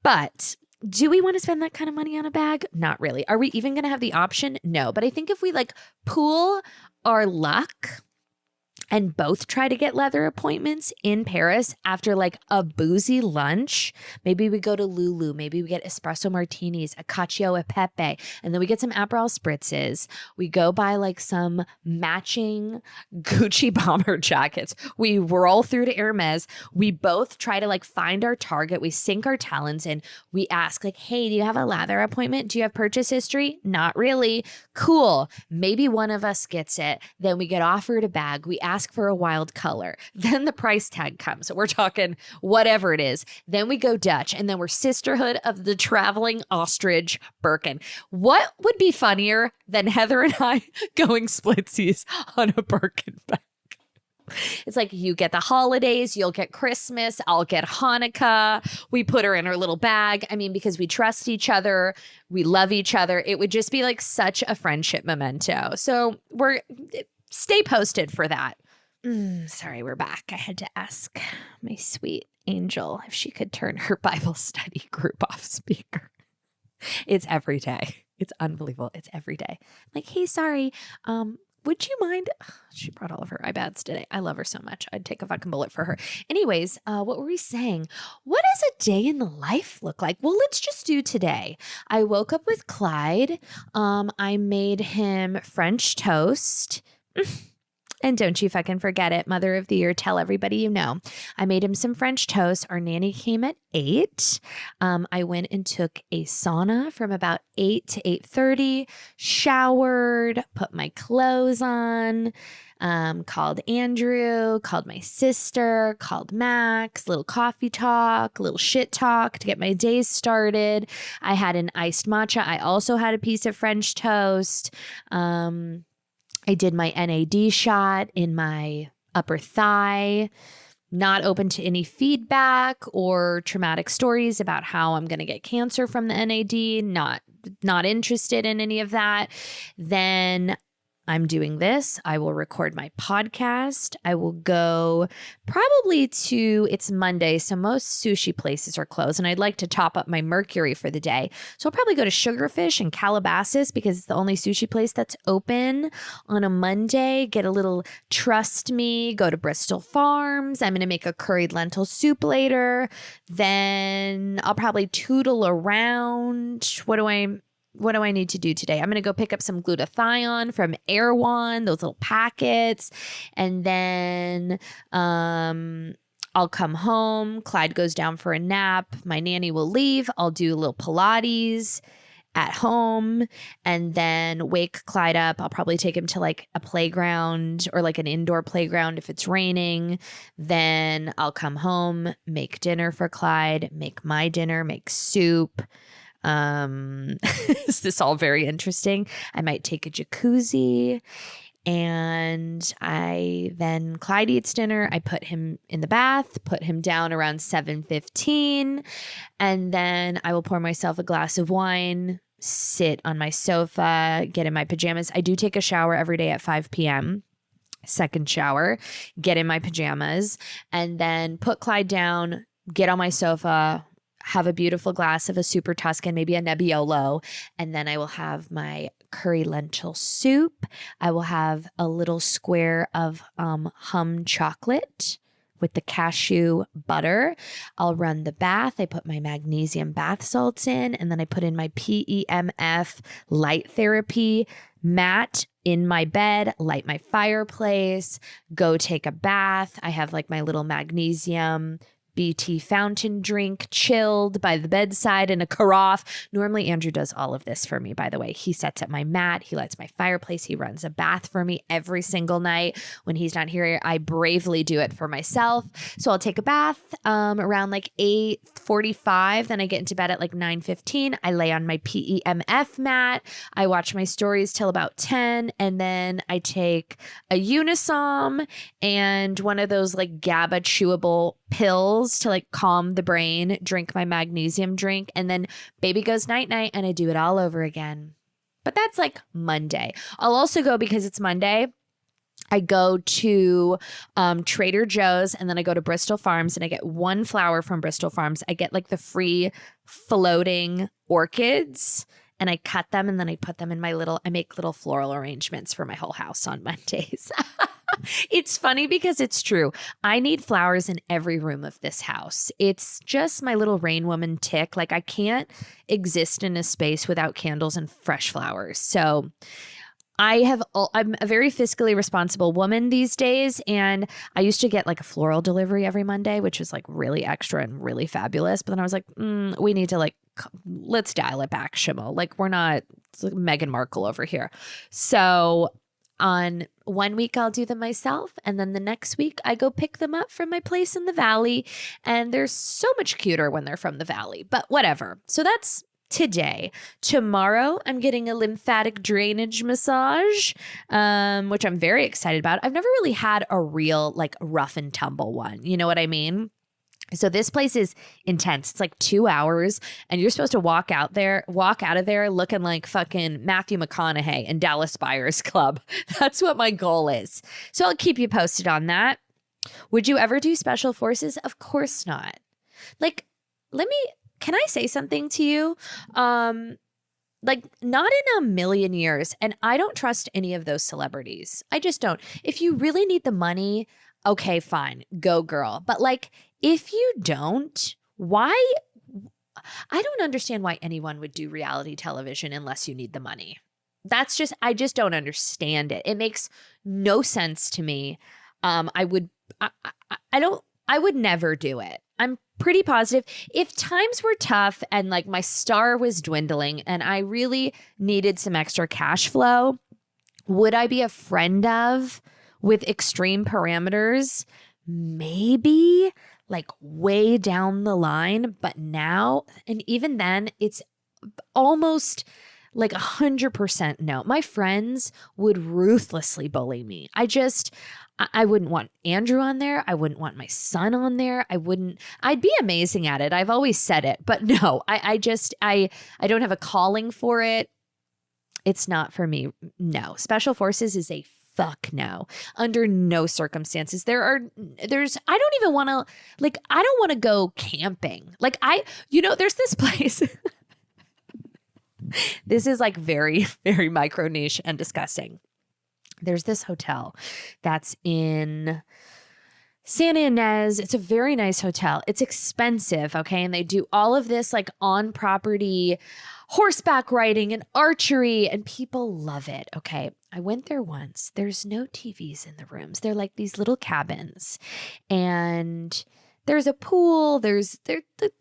But do we want to spend that kind of money on a bag? Not really. Are we even going to have the option? No. But I think if we like pool our luck and both try to get leather appointments in Paris after like a boozy lunch. Maybe we go to Lulu. Maybe we get espresso martinis, a cacio e pepe, and then we get some Aperol spritzes. We go buy like some matching Gucci bomber jackets. We roll through to Hermes. We both try to like find our target. We sink our talons in. We ask like, hey, do you have a leather appointment? Do you have purchase history? Not really. Cool. Maybe one of us gets it. Then we get offered a bag. We ask for a wild color. Then the price tag comes. So we're talking whatever it is. Then we go Dutch, and then we're sisterhood of the traveling ostrich Birkin. What would be funnier than Heather and I going splitsies on a Birkin bag? It's like you get the holidays, you'll get Christmas, I'll get Hanukkah. We put her in her little bag. I mean, because we trust each other, we love each other. It would just be like such a friendship memento. So stay posted for that. Sorry, we're back. I had to ask my sweet angel if she could turn her Bible study group off speaker. It's every day. It's unbelievable. It's every day. I'm like, hey, sorry. Would you mind? She brought all of her iPads today. I love her so much. I'd take a fucking bullet for her. Anyways, what were we saying? What does a day in the life look like? Well, let's just do today. I woke up with Clyde. I made him French toast. And don't you fucking forget it. Mother of the year, tell everybody you know. I made him some French toast. Our nanny came at 8. I went and took a sauna from about 8 to 8:30, showered, put my clothes on, called Andrew, called my sister, called Max, little coffee talk, little shit talk to get my day started. I had an iced matcha. I also had a piece of French toast. I did my NAD shot in my upper thigh, not open to any feedback or traumatic stories about how I'm going to get cancer from the NAD, not interested in any of that. Then I'm doing this. I will record my podcast. I will go probably it's Monday, so most sushi places are closed, and I'd like to top up my mercury for the day. So I'll probably go to Sugarfish in Calabasas because it's the only sushi place that's open on a Monday. Get a little trust me, go to Bristol Farms. I'm going to make a curried lentil soup later. Then I'll probably tootle around. What do I need to do today? I'm going to go pick up some glutathione from Erewhon, those little packets. And then I'll come home. Clyde goes down for a nap. My nanny will leave. I'll do a little Pilates at home and then wake Clyde up. I'll probably take him to like a playground or like an indoor playground if it's raining. Then I'll come home, make dinner for Clyde, make my dinner, make soup. Is this all very interesting? I might take a jacuzzi and Clyde eats dinner. I put him in the bath, put him down around 7:15, and then I will pour myself a glass of wine, sit on my sofa, get in my pajamas. I do take a shower every day at 5 p.m. Second shower, get in my pajamas, and then put Clyde down, get on my sofa, have a beautiful glass of a Super Tuscan, maybe a Nebbiolo, and then I will have my curry lentil soup. I will have a little square of hum chocolate with the cashew butter. I'll run the bath. I put my magnesium bath salts in, and then I put in my PEMF light therapy mat in my bed, light my fireplace, go take a bath. I have like my little magnesium BT fountain drink chilled by the bedside in a carafe. Normally, Andrew does all of this for me, by the way. He sets up my mat. He lights my fireplace. He runs a bath for me every single night. When he's not here, I bravely do it for myself. So I'll take a bath around like 8:45. Then I get into bed at like 9:15. I lay on my PEMF mat. I watch my stories till about 10. And then I take a Unisom and one of those like GABA chewable pills to like calm the brain, drink my magnesium drink, and then baby goes night-night and I do it all over again. But that's like Monday. I'll also go, because it's Monday, I go to Trader Joe's and then I go to Bristol Farms and I get one flower from Bristol Farms. I get like the free floating orchids and I cut them and then I put them in I make little floral arrangements for my whole house on Mondays. It's funny because it's true. I need flowers in every room of this house. It's just my little rain woman tick. Like I can't exist in a space without candles and fresh flowers. So I'm a very fiscally responsible woman these days. And I used to get like a floral delivery every Monday, which was like really extra and really fabulous. But then I was like, we need to let's dial it back, Shimmo. Like we're not like Meghan Markle over here. So on one week, I'll do them myself. And then the next week, I go pick them up from my place in the valley. And they're so much cuter when they're from the valley, but whatever. So that's today. Tomorrow, I'm getting a lymphatic drainage massage, which I'm very excited about. I've never really had a real like rough and tumble one. You know what I mean? So this place is intense. It's like 2 hours and you're supposed to walk out of there looking like fucking Matthew McConaughey in Dallas Buyers Club. That's what my goal is. So I'll keep you posted on that. Would you ever do special forces? Of course not. Like, can I say something to you? Like, not in a million years. And I don't trust any of those celebrities. I just don't. If you really need the money, okay, fine, go girl. But like, if you don't, why? I don't understand why anyone would do reality television unless you need the money. I just don't understand it. It makes no sense to me. I would never do it. I'm pretty positive. If times were tough and like my star was dwindling and I really needed some extra cash flow, would I be a friend of with extreme parameters? Maybe. Like way down the line, but now, and even then, it's almost like 100% no. My friends would ruthlessly bully me. I wouldn't want Andrew on there. I wouldn't want my son on there. I'd be amazing at it. I've always said it, but no, I don't have a calling for it. It's not for me. No, Special Forces is a fuck no. Under no circumstances. I don't even want to, like, I don't want to go camping. Like there's this place. This is like very, very micro niche and disgusting. There's this hotel that's in Santa Ynez. It's a very nice hotel. It's expensive. Okay. And they do all of this like on property horseback riding and archery and people love it. Okay. I went there once. There's no TVs in the rooms. They're like these little cabins and there's a pool.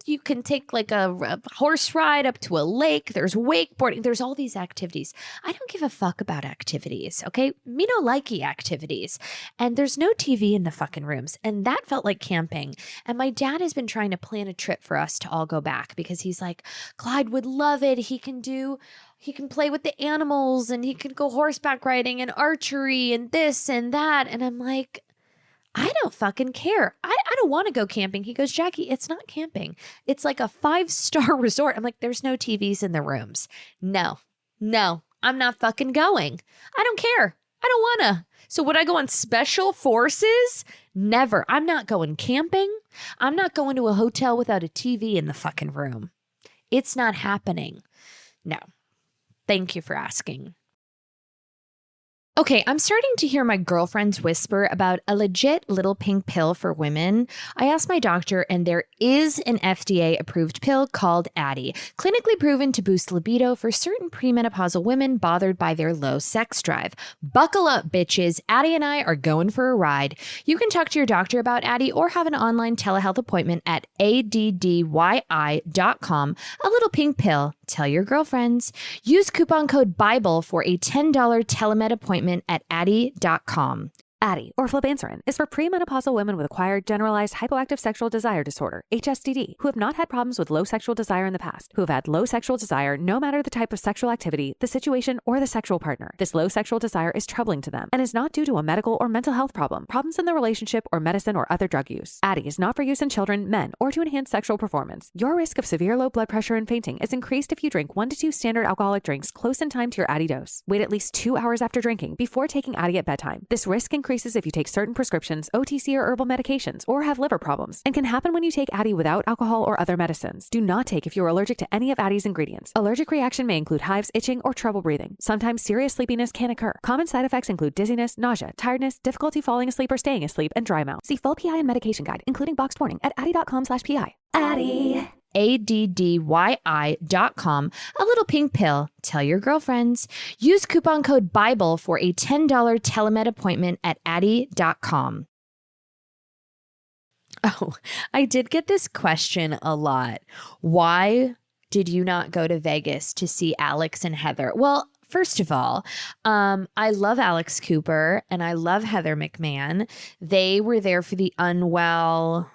You can take like a horse ride up to a lake. There's wakeboarding. There's all these activities. I don't give a fuck about activities. Okay. Me no likey activities. And there's no TV in the fucking rooms. And that felt like camping. And my dad has been trying to plan a trip for us to all go back because he's like, Clyde would love it. He can play with the animals and he can go horseback riding and archery and this and that. And I'm like, I don't fucking care. I don't want to go camping. He goes, Jackie, it's not camping. It's like a 5-star resort. I'm like, there's no TVs in the rooms. No, I'm not fucking going. I don't care. I don't want to. So would I go on Special Forces? Never. I'm not going camping. I'm not going to a hotel without a TV in the fucking room. It's not happening. No. Thank you for asking. Okay, I'm starting to hear my girlfriends whisper about a legit little pink pill for women. I asked my doctor, and there is an FDA-approved pill called Addyi, clinically proven to boost libido for certain premenopausal women bothered by their low sex drive. Buckle up, bitches. Addyi and I are going for a ride. You can talk to your doctor about Addyi or have an online telehealth appointment at addyi.com. A little pink pill. Tell your girlfriends. Use coupon code BIBLE for a $10 telemed appointment at addyi.com. Addyi, or flibanserin, is for premenopausal women with acquired generalized hypoactive sexual desire disorder, HSDD, who have not had problems with low sexual desire in the past, who have had low sexual desire no matter the type of sexual activity, the situation, or the sexual partner. This low sexual desire is troubling to them and is not due to a medical or mental health problem, problems in the relationship, or medicine or other drug use. Addyi is not for use in children, men, or to enhance sexual performance. Your risk of severe low blood pressure and fainting is increased if you drink 1 to 2 standard alcoholic drinks close in time to your Addyi dose. Wait at least 2 hours after drinking before taking Addyi at bedtime. This risk increases if you take certain prescriptions, OTC or herbal medications, or have liver problems, and can happen when you take Addyi without alcohol or other medicines. Do not take if you are allergic to any of Addyi's ingredients. Allergic reaction may include hives, itching, or trouble breathing. Sometimes serious sleepiness can occur. Common side effects include dizziness, nausea, tiredness, difficulty falling asleep or staying asleep, and dry mouth. See full PI and medication guide, including boxed warning, at addyi.com/PI. Addyi. addyi.com. A little pink pill. Tell your girlfriends. Use coupon code BIBLE for a $10 telemed appointment at addyi.com. Oh, I did get this question a lot. Why did you not go to Vegas to see Alex and Heather? Well, first of all, I love Alex Cooper and I love Heather McMahon. They were there for the Unwell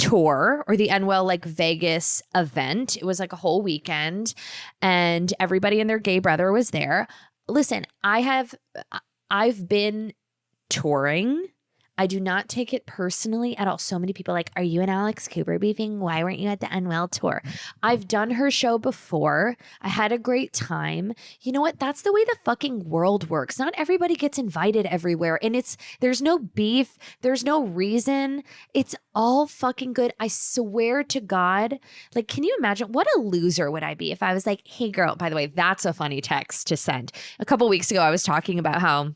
tour or the Unwell like Vegas event. It was like a whole weekend and everybody and their gay brother was there. Listen, I've been touring. I do not take it personally at all. So many people like, are you and Alex Cooper beefing? Why weren't you at the Unwell tour? I've done her show before. I had a great time. You know what? That's the way the fucking world works. Not everybody gets invited everywhere. And there's no beef. There's no reason. It's all fucking good. I swear to God. Like, can you imagine what a loser would I be if I was like, hey girl, by the way, that's a funny text to send. A couple weeks ago, I was talking about how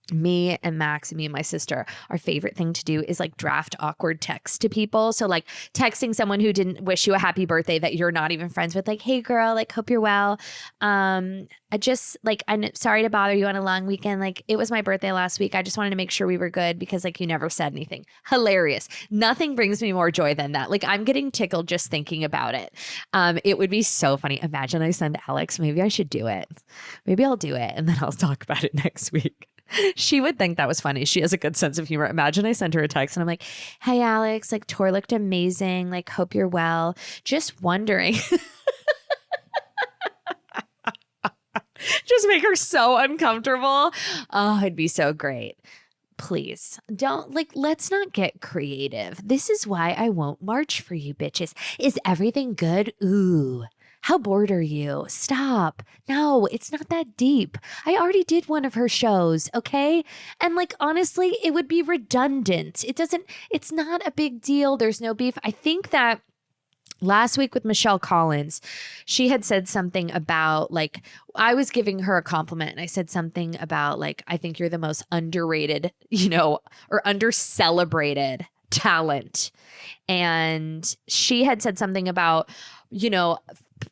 me and Max and me and my sister, our favorite thing to do is like draft awkward texts to people. So like texting someone who didn't wish you a happy birthday that you're not even friends with, like, hey girl, like, hope you're well. I just like, I'm sorry to bother you on a long weekend. Like, it was my birthday last week. I just wanted to make sure we were good because like you never said anything. Hilarious. Nothing brings me more joy than that. Like, I'm getting tickled just thinking about it. It would be so funny. Imagine I send Alex, maybe I should do it. Maybe I'll do it and then I'll talk about it next week. She would think that was funny. She has a good sense of humor. Imagine I sent her a text and I'm like, hey, Alex, like tour looked amazing. Like, hope you're well. Just wondering. Just make her so uncomfortable. Oh, it'd be so great. Please don't let's not get creative. This is why I won't march for you bitches. Is everything good? Ooh. How bored are you? Stop. No, it's not that deep. I already did one of her shows, okay? And like, honestly, it would be redundant. It's not a big deal. There's no beef. I think that last week with Michelle Collins, she had said something about like, I was giving her a compliment and I said something about like, I think you're the most underrated, or under-celebrated talent. And she had said something about,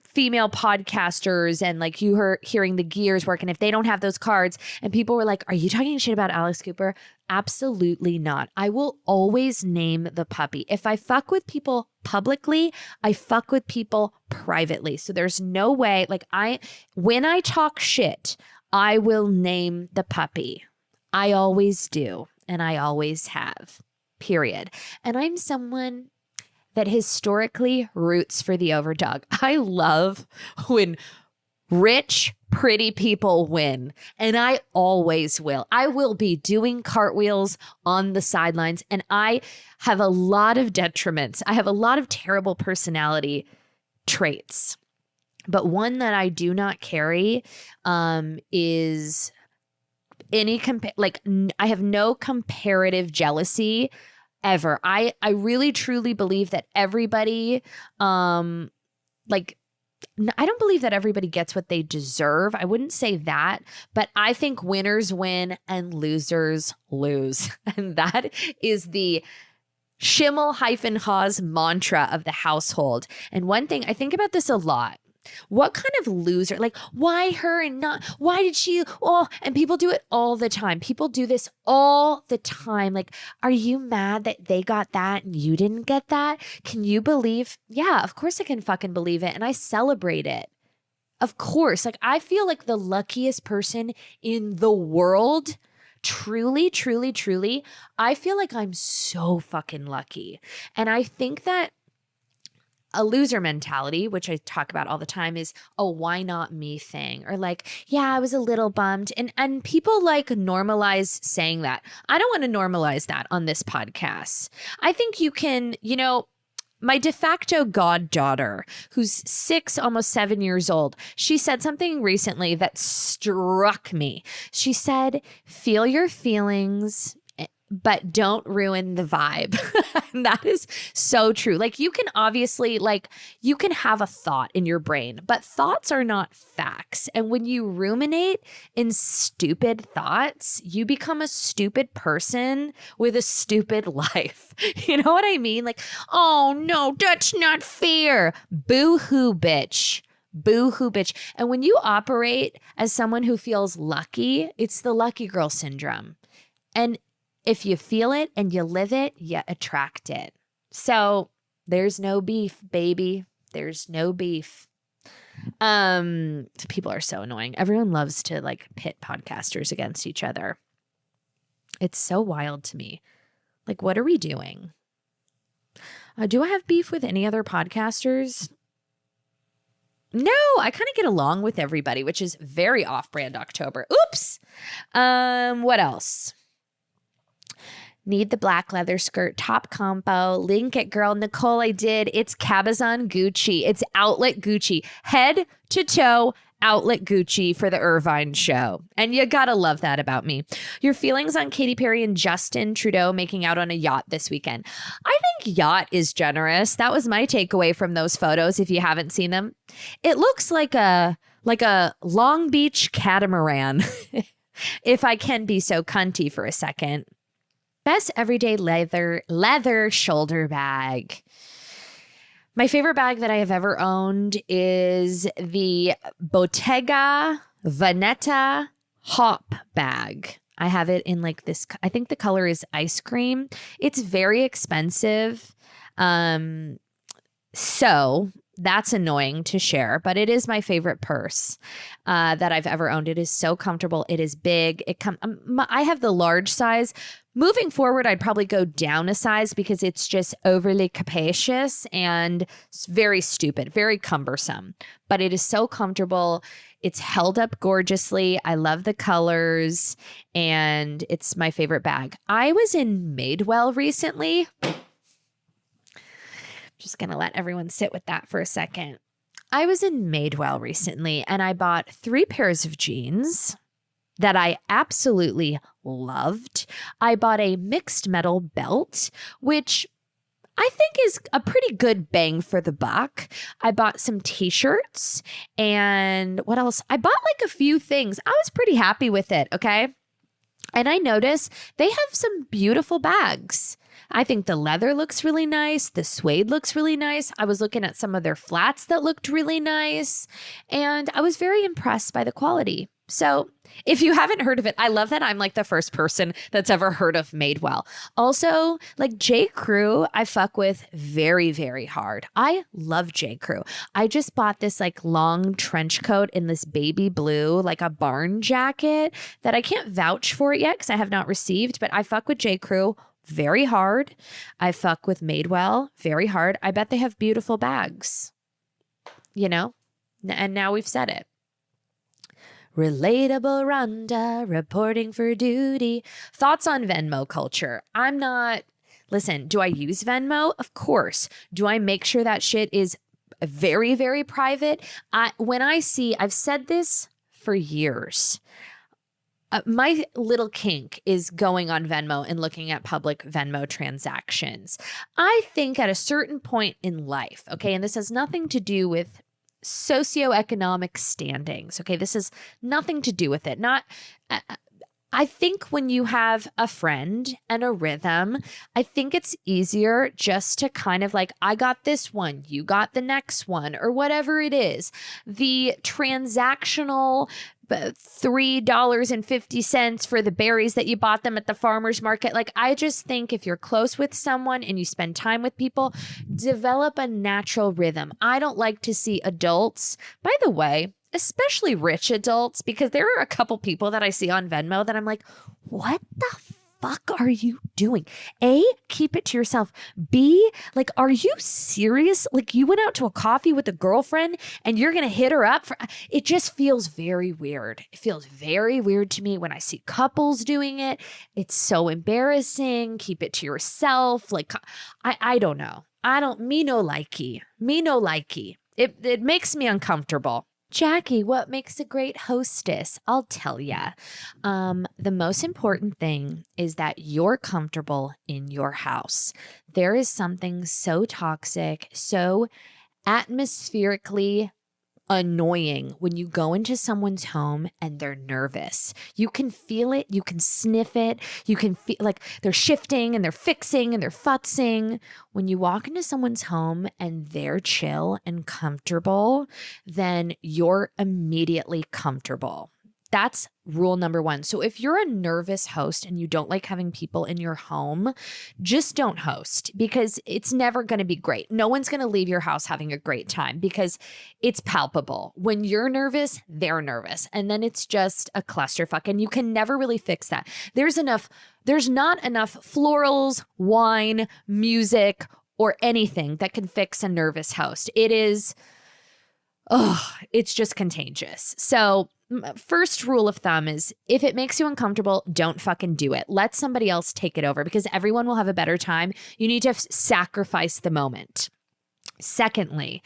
female podcasters and like you were hearing the gears work. And if they don't have those cards and people were like, are you talking shit about Alex Cooper? Absolutely not. I will always name the puppy. If I fuck with people publicly, I fuck with people privately. So there's no way when I talk shit, I will name the puppy. I always do. And I always have, period. And I'm someone that historically roots for the overdog. I love when rich, pretty people win, and I always will. I will be doing cartwheels on the sidelines, and I have a lot of detriments. I have a lot of terrible personality traits, but one that I do not carry is any I have no comparative jealousy ever. I really truly believe that everybody, I don't believe that everybody gets what they deserve. I wouldn't say that, but I think winners win and losers lose. And that is the Schimmel-Haas mantra of the household. And one thing, I think about this a lot. What kind of loser, why her and not, why did she, and people do it all the time. People do this all the time. Like, are you mad that they got that and you didn't get that? Can you believe? Yeah, of course I can fucking believe it. And I celebrate it. Of course. I feel like the luckiest person in the world. Truly, truly, truly. I feel like I'm so fucking lucky. And I think that a loser mentality, which I talk about all the time, is why not me thing, or I was a little bummed, and people normalize saying that. I don't want to normalize that on this podcast. I think you can, my de facto goddaughter, who's 6, almost 7 years old, she said something recently that struck me. She said, feel your feelings, but don't ruin the vibe. And that is so true. You can obviously, you can have a thought in your brain, but thoughts are not facts. And when you ruminate in stupid thoughts, you become a stupid person with a stupid life. You know what I mean? Oh no, that's not fair. Boo-hoo, bitch. Boo-hoo, bitch. And when you operate as someone who feels lucky, it's the lucky girl syndrome. And if you feel it and you live it, you attract it. So there's no beef, baby. There's no beef. People are so annoying. Everyone loves to pit podcasters against each other. It's so wild to me. What are we doing? Do I have beef with any other podcasters? No, I kind of get along with everybody, which is very off-brand October. Oops. What else? Need the black leather skirt top combo. Link it, girl. Nicole, I did. It's Cabazon Gucci. It's outlet Gucci. Head to toe outlet Gucci for the Irvine show. And you gotta love that about me. Your feelings on Katy Perry and Justin Trudeau making out on a yacht this weekend. I think yacht is generous. That was my takeaway from those photos if you haven't seen them. It looks like a Long Beach catamaran, if I can be so cunty for a second. Best everyday leather shoulder bag. My favorite bag that I have ever owned is the Bottega Veneta Hop bag. I have it in like this, I think the color is ice cream. It's very expensive. So that's annoying to share, but it is my favorite purse that I've ever owned. It is so comfortable. It is big. I have the large size. Moving forward, I'd probably go down a size because it's just overly capacious and very stupid, very cumbersome. But it is so comfortable. It's held up gorgeously. I love the colors, and it's my favorite bag. I was in Madewell recently. Just going to let everyone sit with that for a second. I was in Madewell recently, and I bought 3 pairs of jeans that I absolutely loved. I bought a mixed metal belt, which I think is a pretty good bang for the buck. I bought some t-shirts, and what else? I bought like a few things. I was pretty happy with it, okay? And I noticed they have some beautiful bags. I think the leather looks really nice. The suede looks really nice. I was looking at some of their flats that looked really nice, and I was very impressed by the quality. So if you haven't heard of it, I love that I'm like the first person that's ever heard of Madewell. Also, like J. Crew, I fuck with very, very hard. I love J. Crew. I just bought this like long trench coat in this baby blue, like a barn jacket that I can't vouch for it yet because I have not received, but I fuck with J. Crew very hard. I fuck with Madewell very hard. I bet they have beautiful bags, you know, and now we've said it. Relatable Rhonda reporting for duty. Thoughts on Venmo culture? Listen, do I use Venmo? Of course. Do I make sure that shit is very, very private? I've said this for years. My little kink is going on Venmo and looking at public Venmo transactions. I think at a certain point in life, okay, and this has nothing to do with socioeconomic standings. Okay, this has nothing to do with it. I think when you have a friend and a rhythm, I think it's easier just to kind of like, I got this one, you got the next one, or whatever it is. The transactional $3.50 for the berries that you bought them at the farmer's market. Like, I just think if you're close with someone and you spend time with people, develop a natural rhythm. I don't like to see adults, by the way, especially rich adults, because there are a couple people that I see on Venmo that I'm like, what the fuck are you doing? A, keep it to yourself. B, like, are you serious? Like, you went out to a coffee with a girlfriend and you're going to hit her up for, it just feels very weird. It feels very weird to me when I see couples doing it. It's so embarrassing. Keep it to yourself. Like, I don't know. Me no likey. It makes me uncomfortable. Jackie, what makes a great hostess? I'll tell ya. The most important thing is that you're comfortable in your house. There is something so toxic, so atmospherically annoying when you go into someone's home and they're nervous. You can feel it. You can sniff it. You can feel like they're shifting and they're fixing and they're futzing. When you walk into someone's home and they're chill and comfortable, then you're immediately comfortable. That's rule number one. So if you're a nervous host and you don't like having people in your home, just don't host, because it's never going to be great. No one's going to leave your house having a great time because it's palpable. When you're nervous, they're nervous. And then it's just a clusterfuck, and you can never really fix that. There's not enough florals, wine, music, or anything that can fix a nervous host. It is, it's just contagious. So first rule of thumb is if it makes you uncomfortable, don't fucking do it. Let somebody else take it over because everyone will have a better time. You need to sacrifice the moment. Secondly,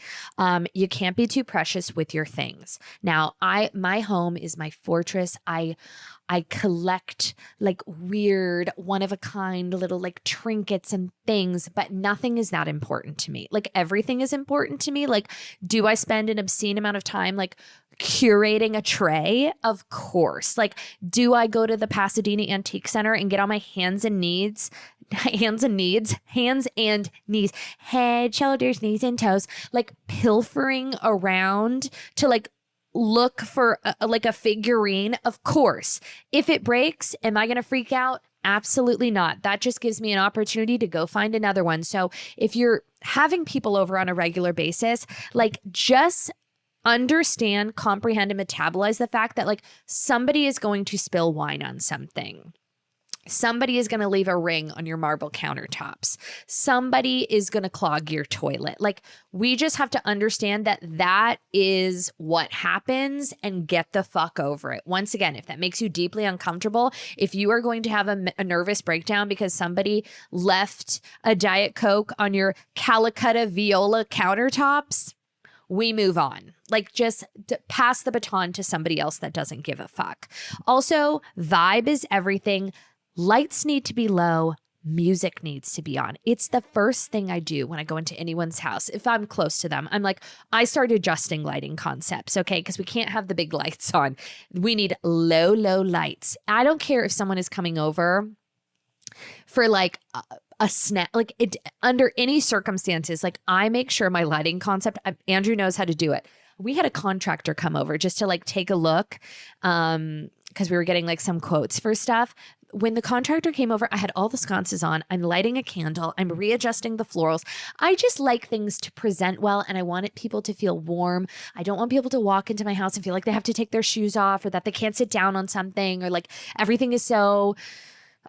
you can't be too precious with your things. Now, my home is my fortress. I collect like weird, one of a kind little like trinkets and things, but nothing is that important to me. Like everything is important to me. Like, do I spend an obscene amount of time like curating a tray? Of course. Like, do I go to the Pasadena Antique Center and get on my hands and knees, head, shoulders, knees, and toes, like pilfering around to like look for like a figurine? Of course. If it breaks, am I going to freak out? Absolutely not. That just gives me an opportunity to go find another one. So if you're having people over on a regular basis, like just understand, comprehend, and metabolize the fact that like somebody is going to spill wine on something. Somebody is going to leave a ring on your marble countertops. Somebody is going to clog your toilet. Like, we just have to understand that that is what happens and get the fuck over it. Once again, if that makes you deeply uncomfortable, if you are going to have a nervous breakdown because somebody left a Diet Coke on your Calicut Viola countertops, we move on. Like, just pass the baton to somebody else that doesn't give a fuck. Also, vibe is everything. Lights need to be low. Music needs to be on. It's the first thing I do when I go into anyone's house. If I'm close to them, I'm like, I start adjusting lighting concepts, okay? Because we can't have the big lights on. We need low lights. I don't care if someone is coming over for like a snack, like it, under any circumstances, like I make sure my lighting concept, Andrew knows how to do it. We had a contractor come over just to like take a look because we were getting like some quotes for stuff. When the contractor came over, I had all the sconces on. I'm lighting a candle. I'm readjusting the florals. I just like things to present well, and I want people to feel warm. I don't want people to walk into my house and feel like they have to take their shoes off or that they can't sit down on something or like everything is so...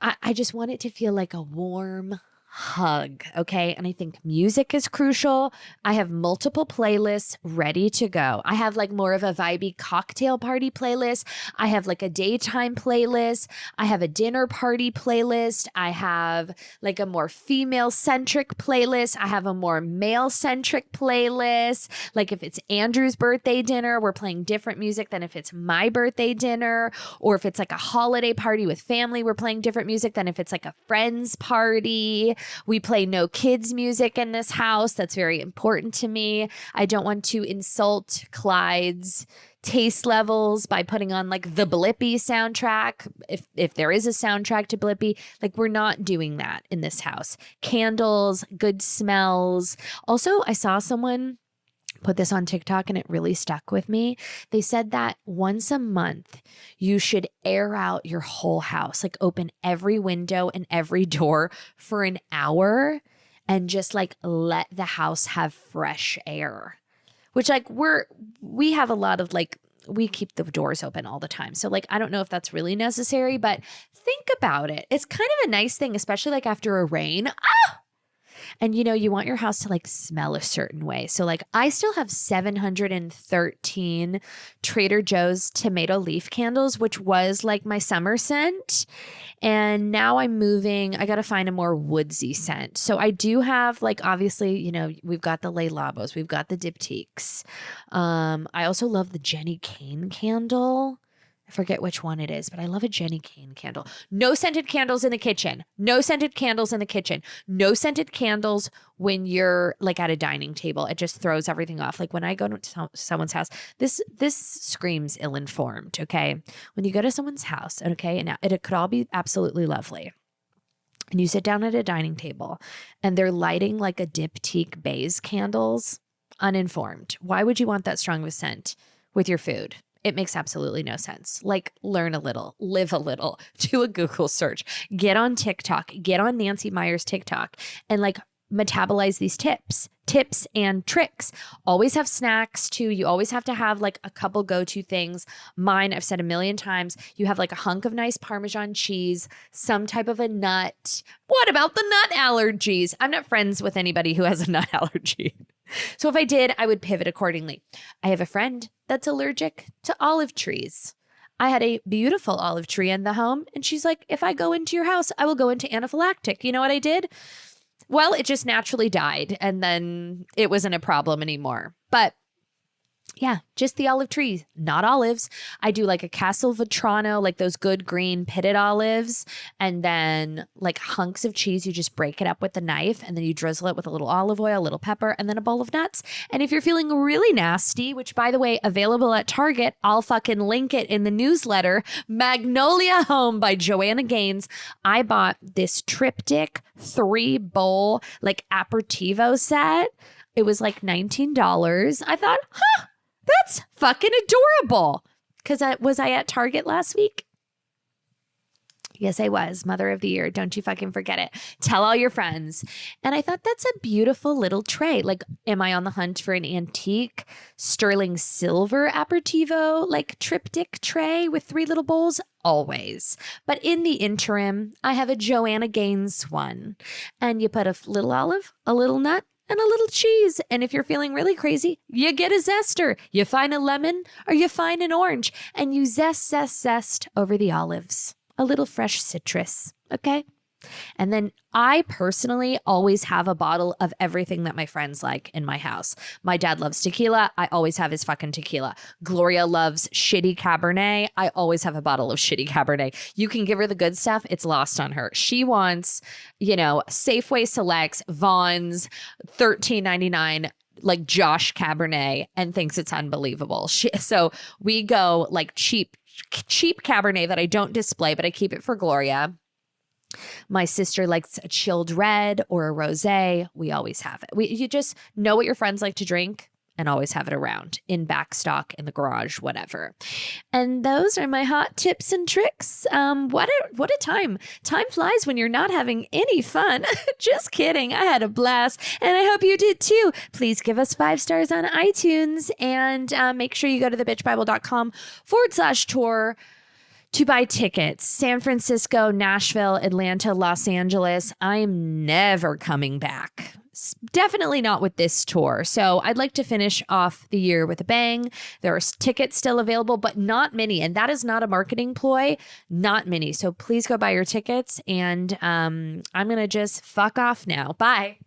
I just want it to feel like a warm hug, okay? And I think music is crucial. I have multiple playlists ready to go. I have like more of a vibey cocktail party playlist. I have like a daytime playlist. I have a dinner party playlist. I have like a more female-centric playlist. I have a more male-centric playlist. Like if it's Andrew's birthday dinner, we're playing different music than if it's my birthday dinner. Or if it's like a holiday party with family, we're playing different music than if it's like a friend's party. We play no kids music in this house. That's very important to me. I don't want to insult Clyde's taste levels by putting on like the Blippi soundtrack. If there is a soundtrack to Blippi, like we're not doing that in this house. Candles, good smells. Also, I saw someone put this on TikTok and it really stuck with me. They said that once a month, you should air out your whole house, like open every window and every door for an hour and just like let the house have fresh air, which like we have a lot of like, we keep the doors open all the time. So like, I don't know if that's really necessary, but think about it. It's kind of a nice thing, especially like after a rain. And you know, you want your house to like smell a certain way. So like I still have 713 Trader Joe's tomato leaf candles, which was like my summer scent. And now I'm moving. I got to find a more woodsy scent. So I do have like, obviously, you know, we've got the Le Labos, we've got the Diptyques. I also love the Jenny Kane candle. I forget which one it is, but I love a Jenny Kane candle. No scented candles in the kitchen. No scented candles in the kitchen. No scented candles when you're like at a dining table. It just throws everything off. Like when I go to someone's house, this screams ill-informed, okay? When you go to someone's house, okay, and it could all be absolutely lovely. And you sit down at a dining table and they're lighting like a Diptyque Bays candles, uninformed. Why would you want that strong of a scent with your food? It makes absolutely no sense. Like, learn a little, live a little, do a Google search, get on TikTok, get on Nancy Meyer's TikTok, and like metabolize these tips and tricks. Always have snacks too. You always have to have like a couple go-to things. Mine, I've said a million times, you have like a hunk of nice Parmesan cheese, some type of a nut. What about the nut allergies? I'm not friends with anybody who has a nut allergy. So if I did, I would pivot accordingly. I have a friend that's allergic to olive trees. I had a beautiful olive tree in the home, and she's like, if I go into your house, I will go into anaphylactic. You know what I did? Well, it just naturally died, and then it wasn't a problem anymore. But yeah, just the olive trees, not olives. I do like a Castelvetrano, like those good green pitted olives, and then like hunks of cheese. You just break it up with a knife, and then you drizzle it with a little olive oil, a little pepper, and then a bowl of nuts. And if you're feeling really nasty, which by the way, available at Target, I'll fucking link it in the newsletter, Magnolia Home by Joanna Gaines. I bought this triptych 3-bowl like aperitivo set. It was like $19. I thought, that's fucking adorable. Because was I at Target last week? Yes, I was. Mother of the Year. Don't you fucking forget it. Tell all your friends. And I thought that's a beautiful little tray. Like, am I on the hunt for an antique sterling silver aperitivo, like triptych tray with 3 little bowls? Always. But in the interim, I have a Joanna Gaines one. And you put a little olive, a little nut, and a little cheese. And if you're feeling really crazy, you get a zester. You find a lemon or you find an orange and you zest over the olives. A little fresh citrus. Okay. And then I personally always have a bottle of everything that my friends like in my house. My dad loves tequila. I always have his fucking tequila. Gloria loves shitty Cabernet. I always have a bottle of shitty Cabernet. You can give her the good stuff. It's lost on her. She wants, Safeway Selects, Vaughn's, $13.99, like Josh Cabernet, and thinks it's unbelievable. So we go like cheap Cabernet that I don't display, but I keep it for Gloria. My sister likes a chilled red or a rosé. We always have it. You just know what your friends like to drink and always have it around in back stock, in the garage, whatever. And those are my hot tips and tricks. What a time. Time flies when you're not having any fun. Just kidding. I had a blast and I hope you did too. Please give us 5 stars on iTunes and make sure you go to thebitchbible.com/tour to buy tickets. San Francisco, Nashville, Atlanta, Los Angeles. I'm never coming back. Definitely not with this tour. So I'd like to finish off the year with a bang. There are tickets still available, but not many. And that is not a marketing ploy. Not many. So please go buy your tickets. And I'm going to just fuck off now. Bye.